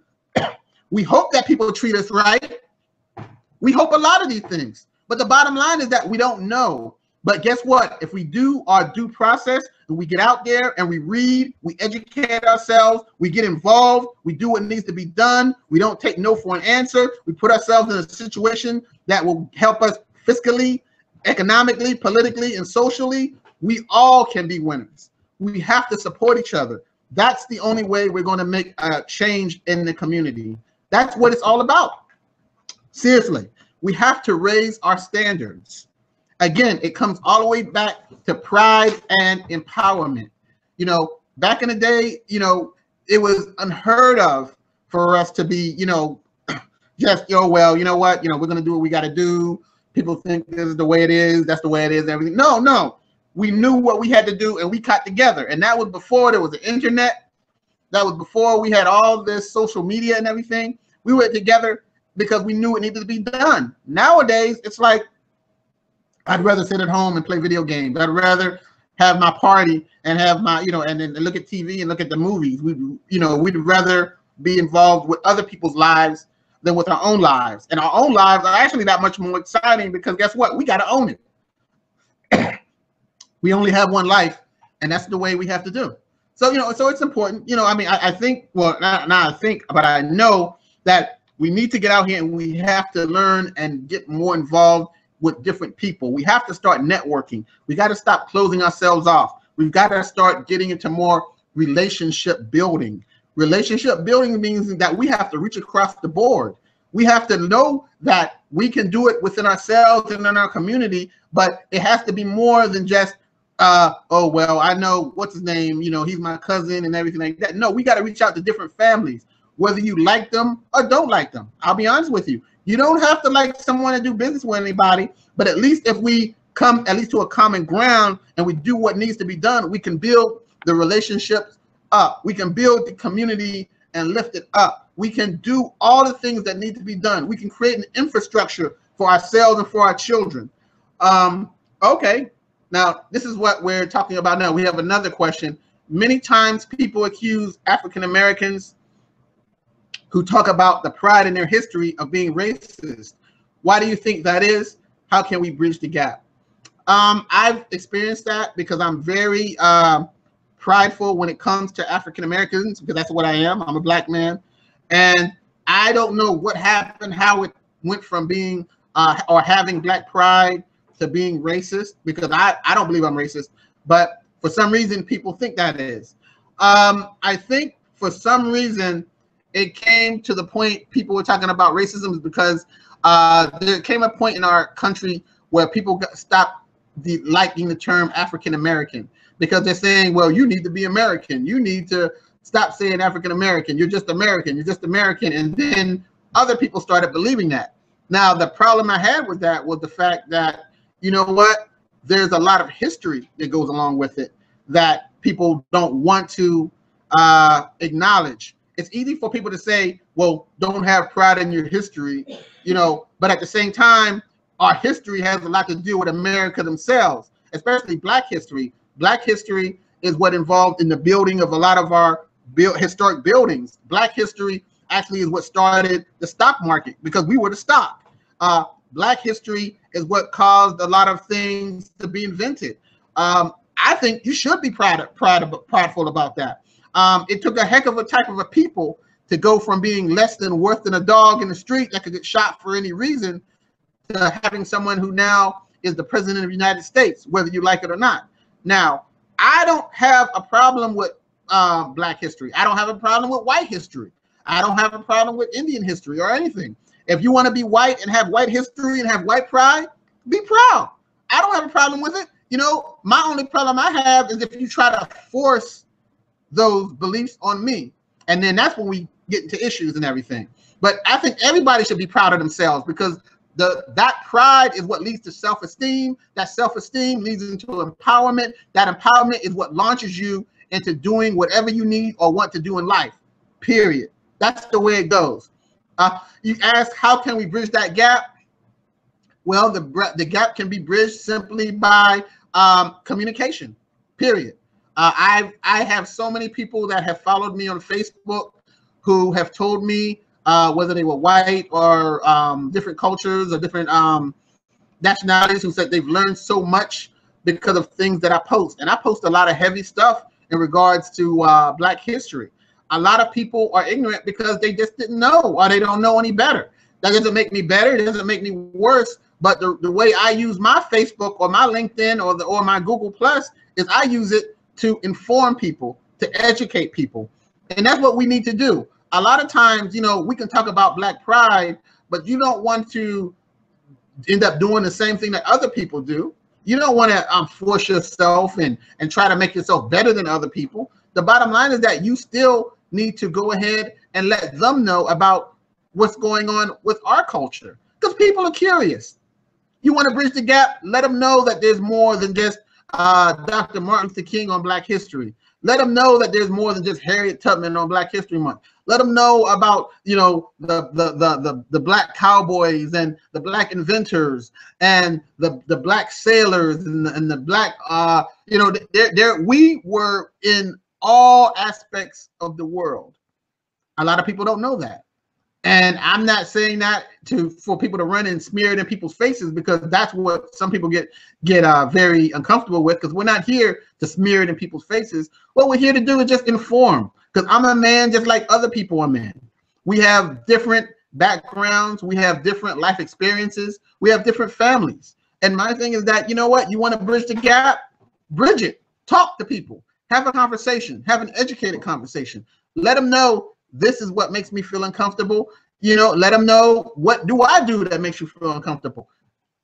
We hope that people treat us right. We hope a lot of these things. But the bottom line is that we don't know. But guess what? If we do our due process and we get out there and we read, we educate ourselves, we get involved, we do what needs to be done, we don't take no for an answer, we put ourselves in a situation that will help us fiscally, economically, politically, and socially, we all can be winners. We have to support each other. That's the only way we're going to make a change in the community. That's what it's all about. Seriously, we have to raise our standards. Again, it comes all the way back to pride and empowerment. Back in the day, it was unheard of for us to be, just, well, you know what, we're going to do what we got to do. People think this is the way it is. That's the way it is. Everything. No. We knew what we had to do, and we got together. And that was before there was the internet. That was before we had all this social media and everything. We were together because we knew it needed to be done. Nowadays, it's like, I'd rather sit at home and play video games. I'd rather have my party and have my, and then look at TV and look at the movies. We'd rather be involved with other people's lives than with our own lives. And our own lives are actually that much more exciting, because guess what? We got to own it. We only have one life, and that's the way we have to do. So, so it's important. I mean, I think, well, not I think, but I know that we need to get out here and we have to learn and get more involved with different people. We have to start networking. We got to stop closing ourselves off. We've got to start getting into more relationship building. Relationship building means that we have to reach across the board. We have to know that we can do it within ourselves and in our community, but it has to be more than just, oh, well, I know what's his name, he's my cousin and everything like that. No, we got to reach out to different families, whether you like them or don't like them. I'll be honest with you. You don't have to like someone to do business with anybody, but at least if we come at least to a common ground and we do what needs to be done, we can build the relationships up. We can build the community and lift it up. We can do all the things that need to be done. We can create an infrastructure for ourselves and for our children. Okay, now this is what we're talking about now. We have another question. Many times people accuse African Americans who talk about the pride in their history of being racist. Why do you think that is? How can we bridge the gap? I've experienced that because I'm very prideful when it comes to African Americans, because that's what I am. I'm a black man. And I don't know what happened, how it went from being or having black pride to being racist, because I don't believe I'm racist, but for some reason people think that is. I think for some reason it came to the point people were talking about racism because there came a point in our country where people stopped liking the term African American, because they're saying, well, you need to be American. You need to stop saying African American. You're just American. You're just American. And then other people started believing that. Now, the problem I had with that was the fact that, you know what, there's a lot of history that goes along with it that people don't want to acknowledge. It's easy for people to say, well, don't have pride in your history, but at the same time, our history has a lot to do with America themselves, especially Black history. Black history is what involved in the building of a lot of our historic buildings. Black history actually is what started the stock market, because we were the stock. Black history is what caused a lot of things to be invented. I think you should be prideful about that. It took a heck of a type of a people to go from being less than worth than a dog in the street that could get shot for any reason to having someone who now is the president of the United States, whether you like it or not. Now, I don't have a problem with Black history. I don't have a problem with white history. I don't have a problem with Indian history or anything. If you want to be white and have white history and have white pride, be proud. I don't have a problem with it. My only problem I have is if you try to force those beliefs on me. And then that's when we get into issues and everything. But I think everybody should be proud of themselves, because that pride is what leads to self-esteem. That self-esteem leads into empowerment. That empowerment is what launches you into doing whatever you need or want to do in life, period. That's the way it goes. You asked, how can we bridge that gap? Well, the gap can be bridged simply by communication, period. I have so many people that have followed me on Facebook who have told me, whether they were white or different cultures or different nationalities, who said they've learned so much because of things that I post. And I post a lot of heavy stuff in regards to Black history. A lot of people are ignorant because they just didn't know, or they don't know any better. That doesn't make me better. It doesn't make me worse. But the way I use my Facebook or my LinkedIn or my Google Plus is I use it to inform people, to educate people. And that's what we need to do. A lot of times, we can talk about Black pride, but you don't want to end up doing the same thing that other people do. You don't want to force yourself and try to make yourself better than other people. The bottom line is that you still need to go ahead and let them know about what's going on with our culture, because people are curious. You want to bridge the gap? Let them know that there's more than just Dr. Martin Luther King on Black history. Let them know that there's more than just Harriet Tubman on Black History Month. Let them know about, the Black cowboys and the Black inventors and the Black sailors and the Black, we were in all aspects of the world. A lot of people don't know that. And I'm not saying that for people to run and smear it in people's faces, because that's what some people get very uncomfortable with, because we're not here to smear it in people's faces. What we're here to do is just inform, because I'm a man just like other people are men. We have different backgrounds. We have different life experiences. We have different families. And my thing is that, you know what? You want to bridge the gap? Bridge it. Talk to people. Have a conversation. Have an educated conversation. Let them know this is what makes me feel uncomfortable. You know, let them know, what do I do that makes you feel uncomfortable?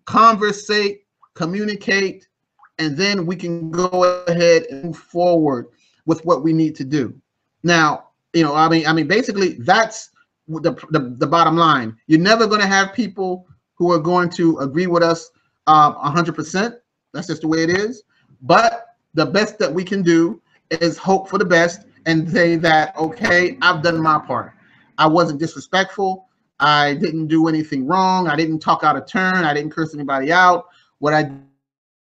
Conversate, communicate, and then we can go ahead and move forward with what we need to do. Now, you know, I mean, basically, that's the bottom line. You're never going to have people who are going to agree with us 100%. That's just the way it is. But the best that we can do is hope for the best and say that, okay, I've done my part. I wasn't disrespectful. I didn't do anything wrong. I didn't talk out of turn. I didn't curse anybody out. What I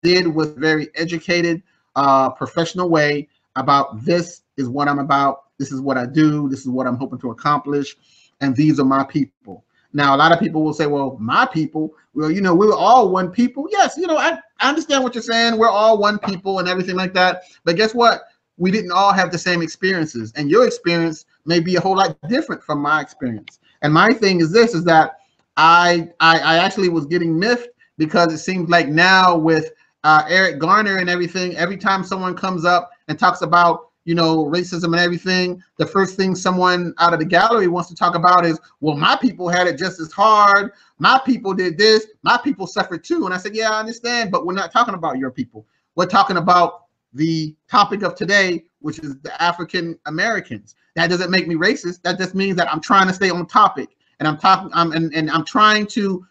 did was very educated, professional way about, this is what I'm about. This is what I do. This is what I'm hoping to accomplish. And these are my people. Now, a lot of people will say, well, my people, well, you know, we were all one people. Yes, you know, I understand what you're saying. We're all one people and everything like that. But guess what? We didn't all have the same experiences, and your experience may be a whole lot different from my experience. And my thing is this, is that I actually was getting miffed, because it seems like now with Eric Garner and everything, every time someone comes up and talks about, you know, racism and everything, the first thing someone out of the gallery wants to talk about is, well, my people had it just as hard. My people did this. My people suffered too. And I said, yeah, I understand, but we're not talking about your people. We're talking about the topic of today, which is the African Americans. That doesn't make me racist. That just means that I'm trying to stay on topic, and I'm trying to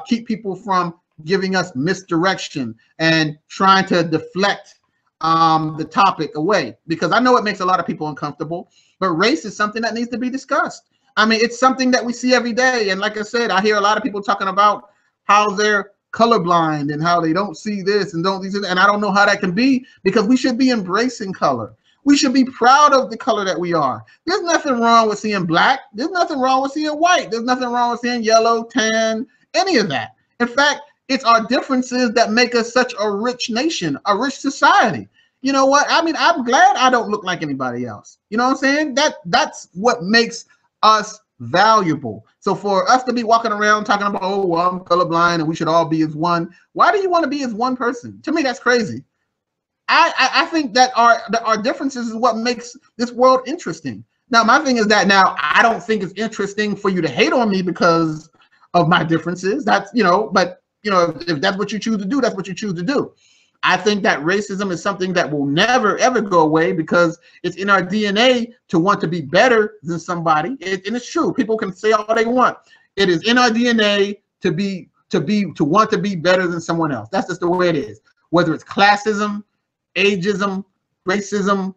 keep people from giving us misdirection and trying to deflect the topic away, because I know it makes a lot of people uncomfortable. But race is something that needs to be discussed. I mean, it's something that we see every day. And like I said, I hear a lot of people talking about how they're colorblind and how they don't see this and don't see that. And I don't know how that can be, because we should be embracing color. We should be proud of the color that we are. There's nothing wrong with seeing black. There's nothing wrong with seeing white. There's nothing wrong with seeing yellow, tan, any of that. In fact, it's our differences that make us such a rich nation, a rich society. You know what? I mean, I'm glad I don't look like anybody else. You know what I'm saying? That's what makes us valuable. So for us to be walking around talking about, oh, well, I'm colorblind and we should all be as one. Why do you want to be as one person? To me, that's crazy. I think that our differences is what makes this world interesting. Now, my thing is that now I don't think it's interesting for you to hate on me because of my differences. That's, you know, but, you know, if that's what you choose to do, that's what you choose to do. I think that racism is something that will never, ever go away, because it's in our DNA to want to be better than somebody. And it's true. People can say all they want. It is in our DNA to want to be better than someone else. That's just the way it is. Whether it's classism, ageism, racism,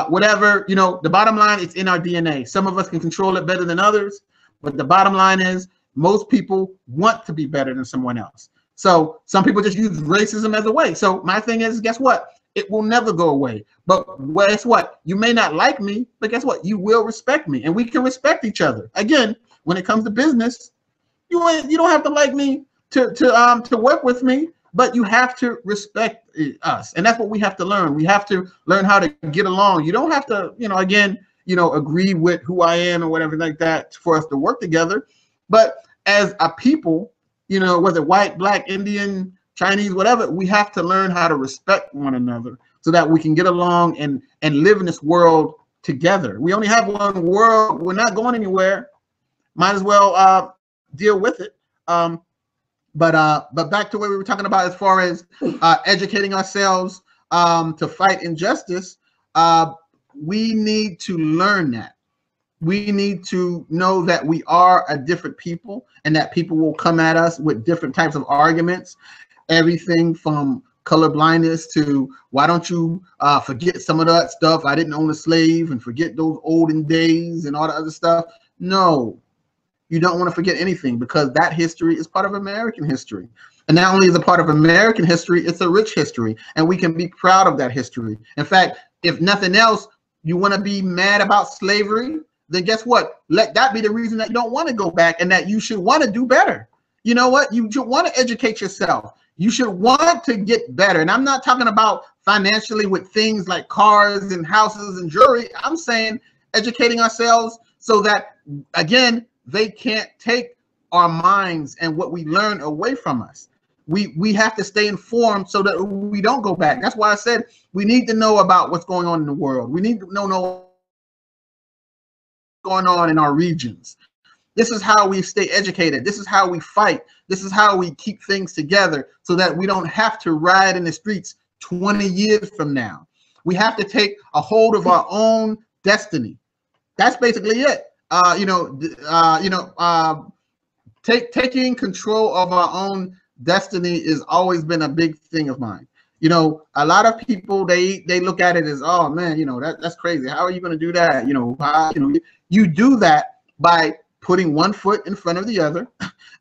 whatever, you know, the bottom line, it's in our DNA. Some of us can control it better than others, but the bottom line is most people want to be better than someone else. So some people just use racism as a way. So my thing is, guess what? It will never go away. But guess what? You may not like me, but guess what? You will respect me, and we can respect each other. Again, when it comes to business, you don't have to like me to work with me, but you have to respect us, and that's what we have to learn. We have to learn how to get along. You don't have to, you know, again, you know, agree with who I am or whatever like that for us to work together. But as a people, you know, whether white, black, Indian, Chinese, whatever, we have to learn how to respect one another so that we can get along and live in this world together. We only have one world. We're not going anywhere. Might as well deal with it. But back to what we were talking about as far as educating ourselves to fight injustice, we need to learn that. We need to know that we are a different people, and that people will come at us with different types of arguments. Everything from color blindness to, why don't you forget some of that stuff? I didn't own a slave, and forget those olden days and all the other stuff. No, you don't want to forget anything, because that history is part of American history. And not only is it part of American history, it's a rich history, and we can be proud of that history. In fact, if nothing else, you want to be mad about slavery, then guess what? Let that be the reason that you don't want to go back and that you should want to do better. You know what? You should want to educate yourself. You should want to get better. And I'm not talking about financially with things like cars and houses and jewelry. I'm saying educating ourselves so that, again, they can't take our minds and what we learn away from us. We have to stay informed so that we don't go back. That's why I said we need to know about what's going on in the world. We need to know what's going on in our regions. This is how we stay educated. This is how we fight. This is how we keep things together so that we don't have to ride in the streets 20 years from now. We have to take a hold of our own destiny. That's basically it. Taking control of our own destiny has always been a big thing of mine. You know, a lot of people, they look at it as, oh man, that's crazy. How are you going to do that? You do that by putting one foot in front of the other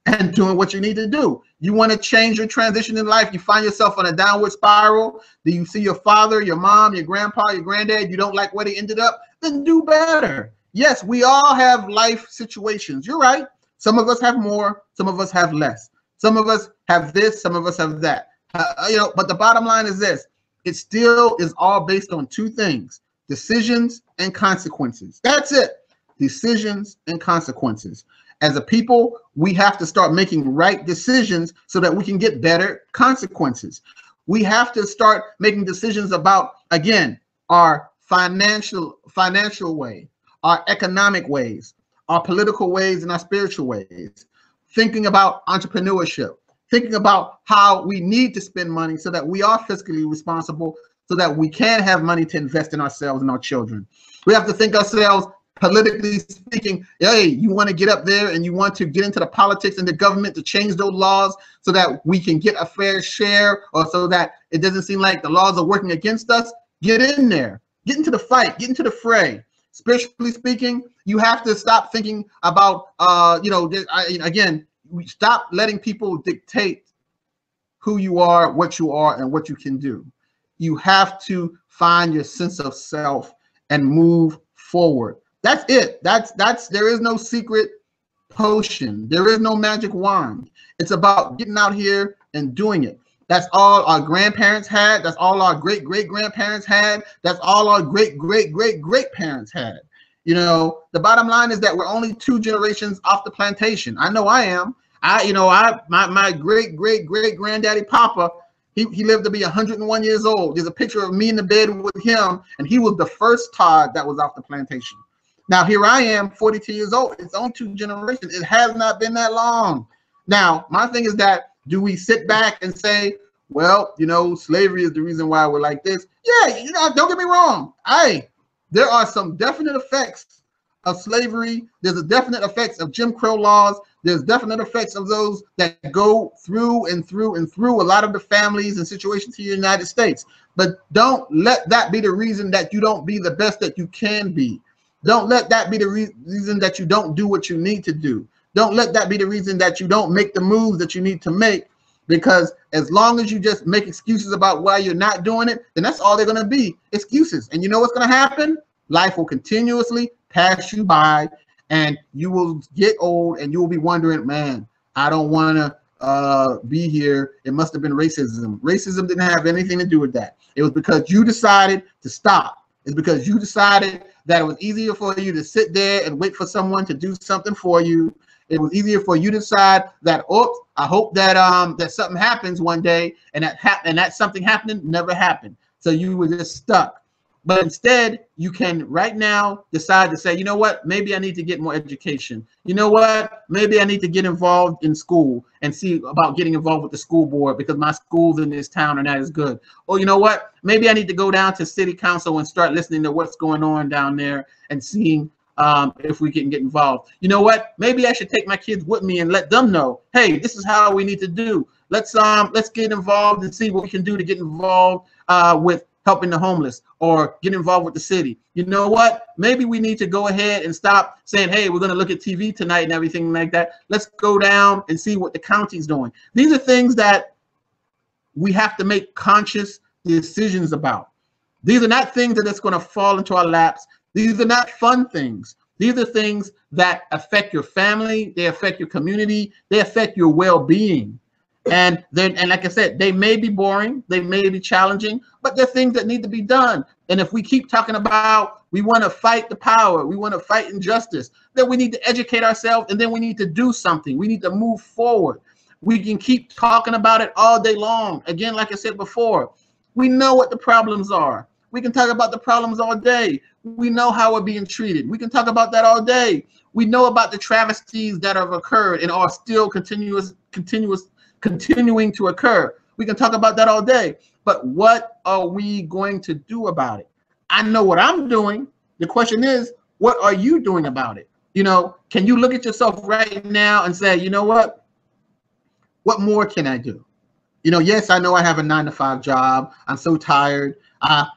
and doing what you need to do. You want to change your transition in life. You find yourself on a downward spiral. Do you see your father, your mom, your grandpa, your granddad? You don't like where they ended up? Then do better. Yes, we all have life situations. You're right. Some of us have more. Some of us have less. Some of us have this. Some of us have that. But the bottom line is this. It still is all based on two things: decisions and consequences. That's it. Decisions and consequences. As a people, we have to start making right decisions so that we can get better consequences. We have to start making decisions about, again, our financial way, our economic ways, our political ways, and our spiritual ways. Thinking about entrepreneurship, thinking about how we need to spend money so that we are fiscally responsible, so that we can have money to invest in ourselves and our children. We have to think ourselves, politically speaking, hey, you want to get up there and you want to get into the politics and the government to change those laws so that we can get a fair share, or so that it doesn't seem like the laws are working against us. Get in there, get into the fight, get into the fray. Spiritually speaking, you have to stop thinking about, again, we stop letting people dictate who you are, and what you can do. You have to find your sense of self and move forward. That's it. There is no secret potion. There is no magic wand. It's about getting out here and doing it. That's all our grandparents had. That's all our great-great-grandparents had. That's all our great-great-great-great-parents had. The bottom line is that we're only 2 generations off the plantation. I know I am. My great-great-great-granddaddy Papa, he lived to be 101 years old. There's a picture of me in the bed with him, and he was the first Todd that was off the plantation. Now, here I am, 42 years old. It's on 2 generations. It has not been that long. Now, my thing is that, do we sit back and say, well, slavery is the reason why we're like this? Yeah, don't get me wrong. There are some definite effects of slavery. There's a definite effects of Jim Crow laws. There's definite effects of those that go through and through and through a lot of the families and situations here in the United States. But don't let that be the reason that you don't be the best that you can be. Don't let that be the reason that you don't do what you need to do. Don't let that be the reason that you don't make the moves that you need to make, because as long as you just make excuses about why you're not doing it, then that's all they're going to be, excuses. And you know what's going to happen? Life will continuously pass you by, and you will get old and you will be wondering, man, I don't want to be here. It must have been racism. Racism didn't have anything to do with that. It was because you decided to stop. It's because you decided that it was easier for you to sit there and wait for someone to do something for you. It was easier for you to decide that, oops, I hope that that something happens one day, and that something happening never happened. So you were just stuck. But instead, you can right now decide to say, you know what, maybe I need to get more education. You know what, maybe I need to get involved in school and see about getting involved with the school board because my schools in this town are not as good. Or you know what, maybe I need to go down to city council and start listening to what's going on down there and seeing if we can get involved. You know what, maybe I should take my kids with me and let them know, hey, this is how we need to do. Let's get involved and see what we can do to get involved with helping the homeless, or get involved with the city. You know what? Maybe we need to go ahead and stop saying, hey, we're going to look at TV tonight and everything like that. Let's go down and see what the county's doing. These are things that we have to make conscious decisions about. These are not things that it's going to fall into our laps. These are not fun things. These are things that affect your family, they affect your community, they affect your well-being. And then, and like I said, they may be boring, they may be challenging, but they're things that need to be done. And if we keep talking about we want to fight the power, we want to fight injustice, then we need to educate ourselves, and then we need to do something. We need to move forward. We can keep talking about it all day long. Again, like I said before, we know what the problems are. We can talk about the problems all day. We know how we're being treated. We can talk about that all day. We know about the travesties that have occurred and are still continuing to occur. We can talk about that all day. But what are we going to do about it? I know what I'm doing. The question is, what are you doing about it? You know, can you look at yourself right now and say, you know what? What more can I do? You know, yes, I know I have a 9-to-5 job. I'm so tired.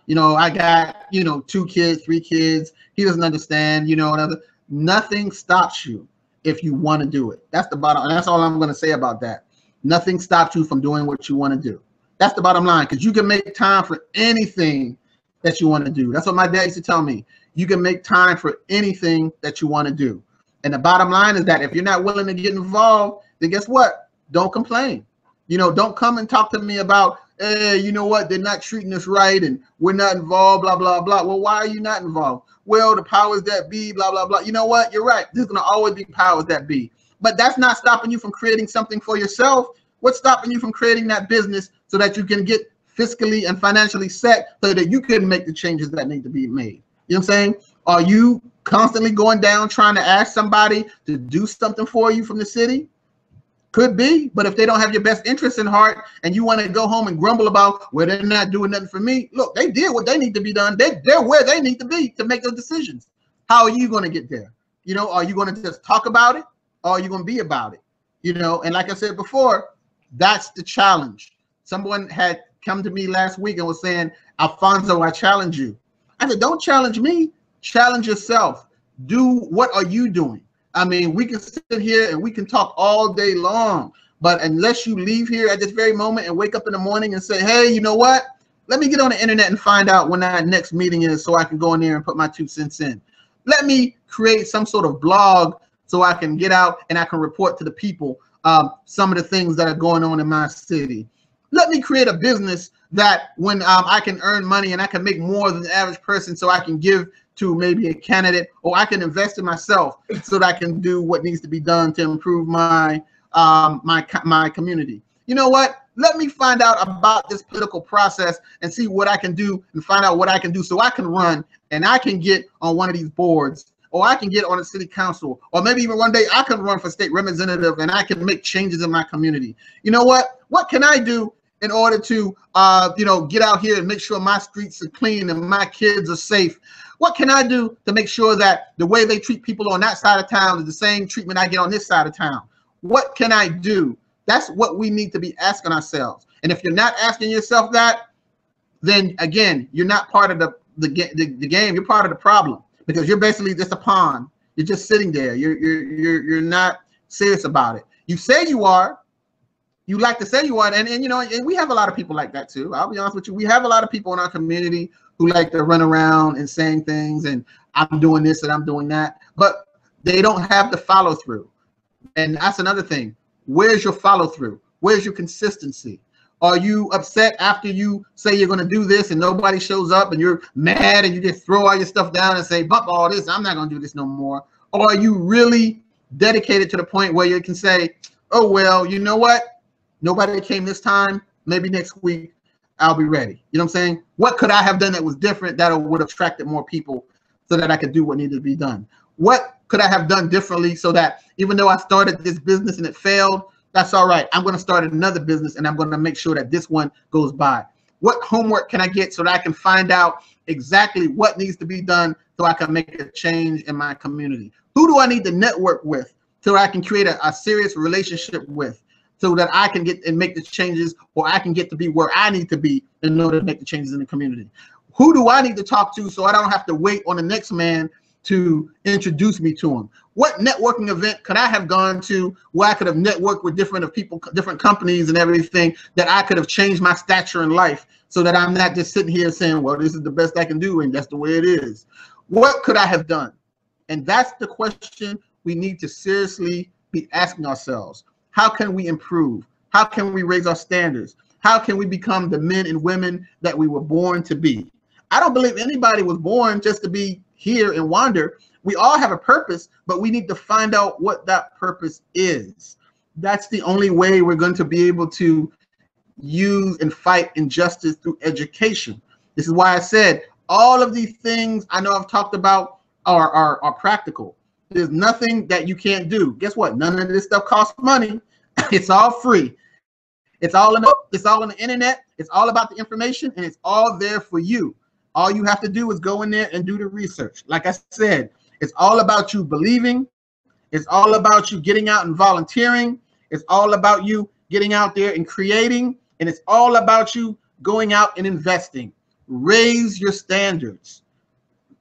You know, I got, 2 kids, 3 kids. He doesn't understand, whatever. Nothing stops you if you want to do it. That's the bottom. And that's all I'm going to say about that. Nothing stops you from doing what you want to do. That's the bottom line, because you can make time for anything that you want to do. That's what my dad used to tell me. You can make time for anything that you want to do. And the bottom line is that if you're not willing to get involved, then guess what? Don't complain. Don't come and talk to me about, hey, you know what? They're not treating us right and we're not involved, blah, blah, blah. Well, why are you not involved? Well, the powers that be, blah, blah, blah. You know what? You're right. There's going to always be powers that be. But that's not stopping you from creating something for yourself. What's stopping you from creating that business so that you can get fiscally and financially set so that you can make the changes that need to be made? You know what I'm saying? Are you constantly going down trying to ask somebody to do something for you from the city? Could be, but if they don't have your best interest in heart and you want to go home and grumble about, well, they're not doing nothing for me. Look, they did what they need to be done. They're where they need to be to make those decisions. How are you going to get there? Are you going to just talk about it, or are you going to be about it? And like I said before, that's the challenge. Someone had come to me last week and was saying, Alfonso, I challenge you. I said, don't challenge me, challenge yourself. What are you doing? I mean, we can sit here and we can talk all day long, but unless you leave here at this very moment and wake up in the morning and say, hey, you know what? Let me get on the internet and find out when that next meeting is so I can go in there and put my 2 cents in. Let me create some sort of blog so I can get out and I can report to the people some of the things that are going on in my city. Let me create a business that when I can earn money and I can make more than the average person so I can give to maybe a candidate, or I can invest in myself so that I can do what needs to be done to improve my my community. You know what? Let me find out about this political process and see what I can do and find out what I can do so I can run and I can get on one of these boards, or I can get on a city council, or maybe even one day I can run for state representative and I can make changes in my community. You know what? What can I do in order to get out here and make sure my streets are clean and my kids are safe? What can I do to make sure that the way they treat people on that side of town is the same treatment I get on this side of town? What can I do? That's what we need to be asking ourselves. And if you're not asking yourself that, then again, you're not part of the game. You're part of the problem, because you're basically just a pawn. You're just sitting there. You're not serious about it. You say you are. You like to say you are, and we have a lot of people like that too. I'll be honest with you. We have a lot of people in our community who like to run around and saying things, and I'm doing this and I'm doing that, but they don't have the follow through. And that's another thing. Where's your follow through? Where's your consistency? Are you upset after you say you're going to do this and nobody shows up and you're mad and you just throw all your stuff down and say, bump all this, I'm not going to do this no more? Or are you really dedicated to the point where you can say, oh, well, you know what? Nobody came this time. Maybe next week I'll be ready. You know what I'm saying? What could I have done that was different that would have attracted more people so that I could do what needed to be done? What could I have done differently so that even though I started this business and it failed, that's all right. I'm going to start another business and I'm going to make sure that this one goes by. What homework can I get so that I can find out exactly what needs to be done so I can make a change in my community? Who do I need to network with so I can create a serious relationship with, so that I can get and make the changes, or I can get to be where I need to be in order to make the changes in the community? Who do I need to talk to so I don't have to wait on the next man to introduce me to him? What networking event could I have gone to where I could have networked with different people, different companies and everything, that I could have changed my stature in life so that I'm not just sitting here saying, well, this is the best I can do and that's the way it is? What could I have done? And that's the question we need to seriously be asking ourselves. How can we improve? How can we raise our standards? How can we become the men and women that we were born to be? I don't believe anybody was born just to be here and wander. We all have a purpose, but we need to find out what that purpose is. That's the only way we're going to be able to use and fight injustice through education. This is why I said all of these things I know I've talked about are practical. There's nothing that you can't do. Guess what? None of this stuff costs money. It's all free. It's all on the internet. It's all about the information, and it's all there for you. All you have to do is go in there and do the research. Like I said, it's all about you believing. It's all about you getting out and volunteering. It's all about you getting out there and creating. And it's all about you going out and investing. Raise your standards.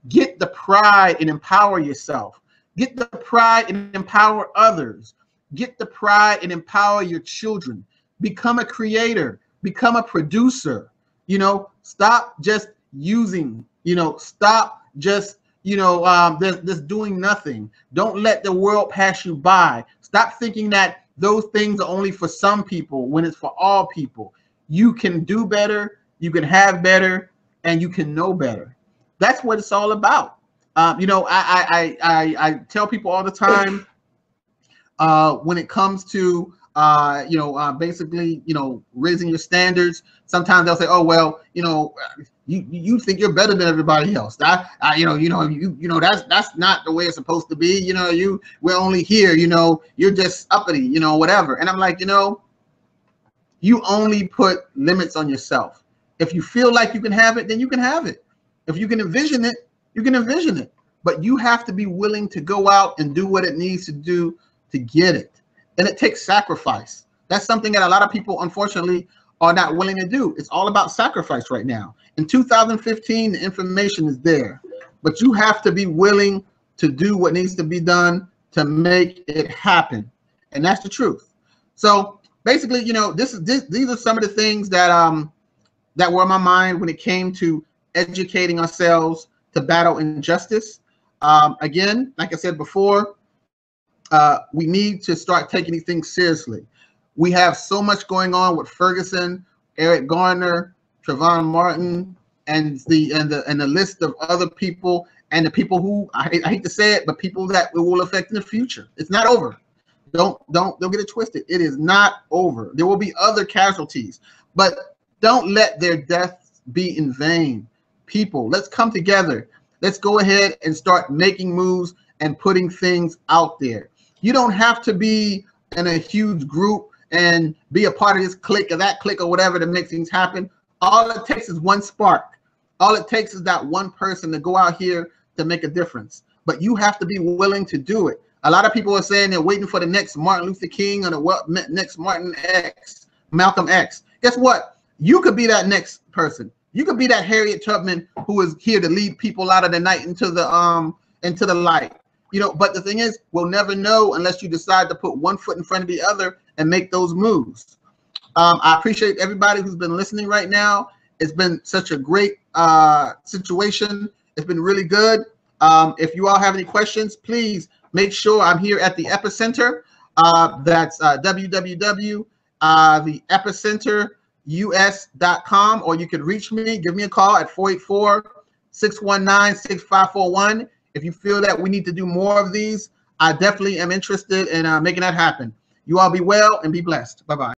Get the pride and empower yourself. Get the pride and empower others. Get the pride and empower your children. Become a creator. Become a producer. You know, stop just using, you know, stop just, you know, just doing nothing. Don't let the world pass you by. Stop thinking that those things are only for some people when it's for all people. You can do better, you can have better, and you can know better. That's what it's all about. You know, I tell people all the time when it comes to basically, you know, raising your standards. Sometimes they'll say, "Oh, well, you know, you think you're better than everybody else. That's not the way it's supposed to be. You know, we're only here. You know, you're just uppity. You know, whatever." And I'm like, you know, you only put limits on yourself. If you feel like you can have it, then you can have it. If you can envision it, you can envision it. But you have to be willing to go out and do what it needs to do to get it. And it takes sacrifice. That's something that a lot of people, unfortunately, are not willing to do. It's all about sacrifice right now. In 2015, the information is there, but you have to be willing to do what needs to be done to make it happen. And that's the truth. So basically, you know, these are some of the things that that were on my mind when it came to educating ourselves to battle injustice. Again, like I said before, we need to start taking these things seriously. We have so much going on with Ferguson, Eric Garner, Trayvon Martin, and the list of other people, and the people who I hate to say it, but people that it will affect in the future. It's not over. Don't get it twisted. It is not over. There will be other casualties, but don't let their deaths be in vain. People, let's come together. Let's go ahead and start making moves and putting things out there. You don't have to be in a huge group and be a part of this clique or that clique or whatever to make things happen. All it takes is one spark. All it takes is that one person to go out here to make a difference. But you have to be willing to do it. A lot of people are saying they're waiting for the next Martin Luther King or the next Malcolm X. Guess what? You could be that next person. You could be that Harriet Tubman who is here to lead people out of the night into the light. You know, but the thing is, we'll never know unless you decide to put one foot in front of the other and make those moves. I appreciate everybody who's been listening right now. It's been such a great situation. It's been really good. If you all have any questions, please make sure I'm here at the Epicenter. That's www.theepicenterus.com, or you can reach me. Give me a call at 484-619-6541. If you feel that we need to do more of these, I definitely am interested in making that happen. You all be well and be blessed. Bye-bye.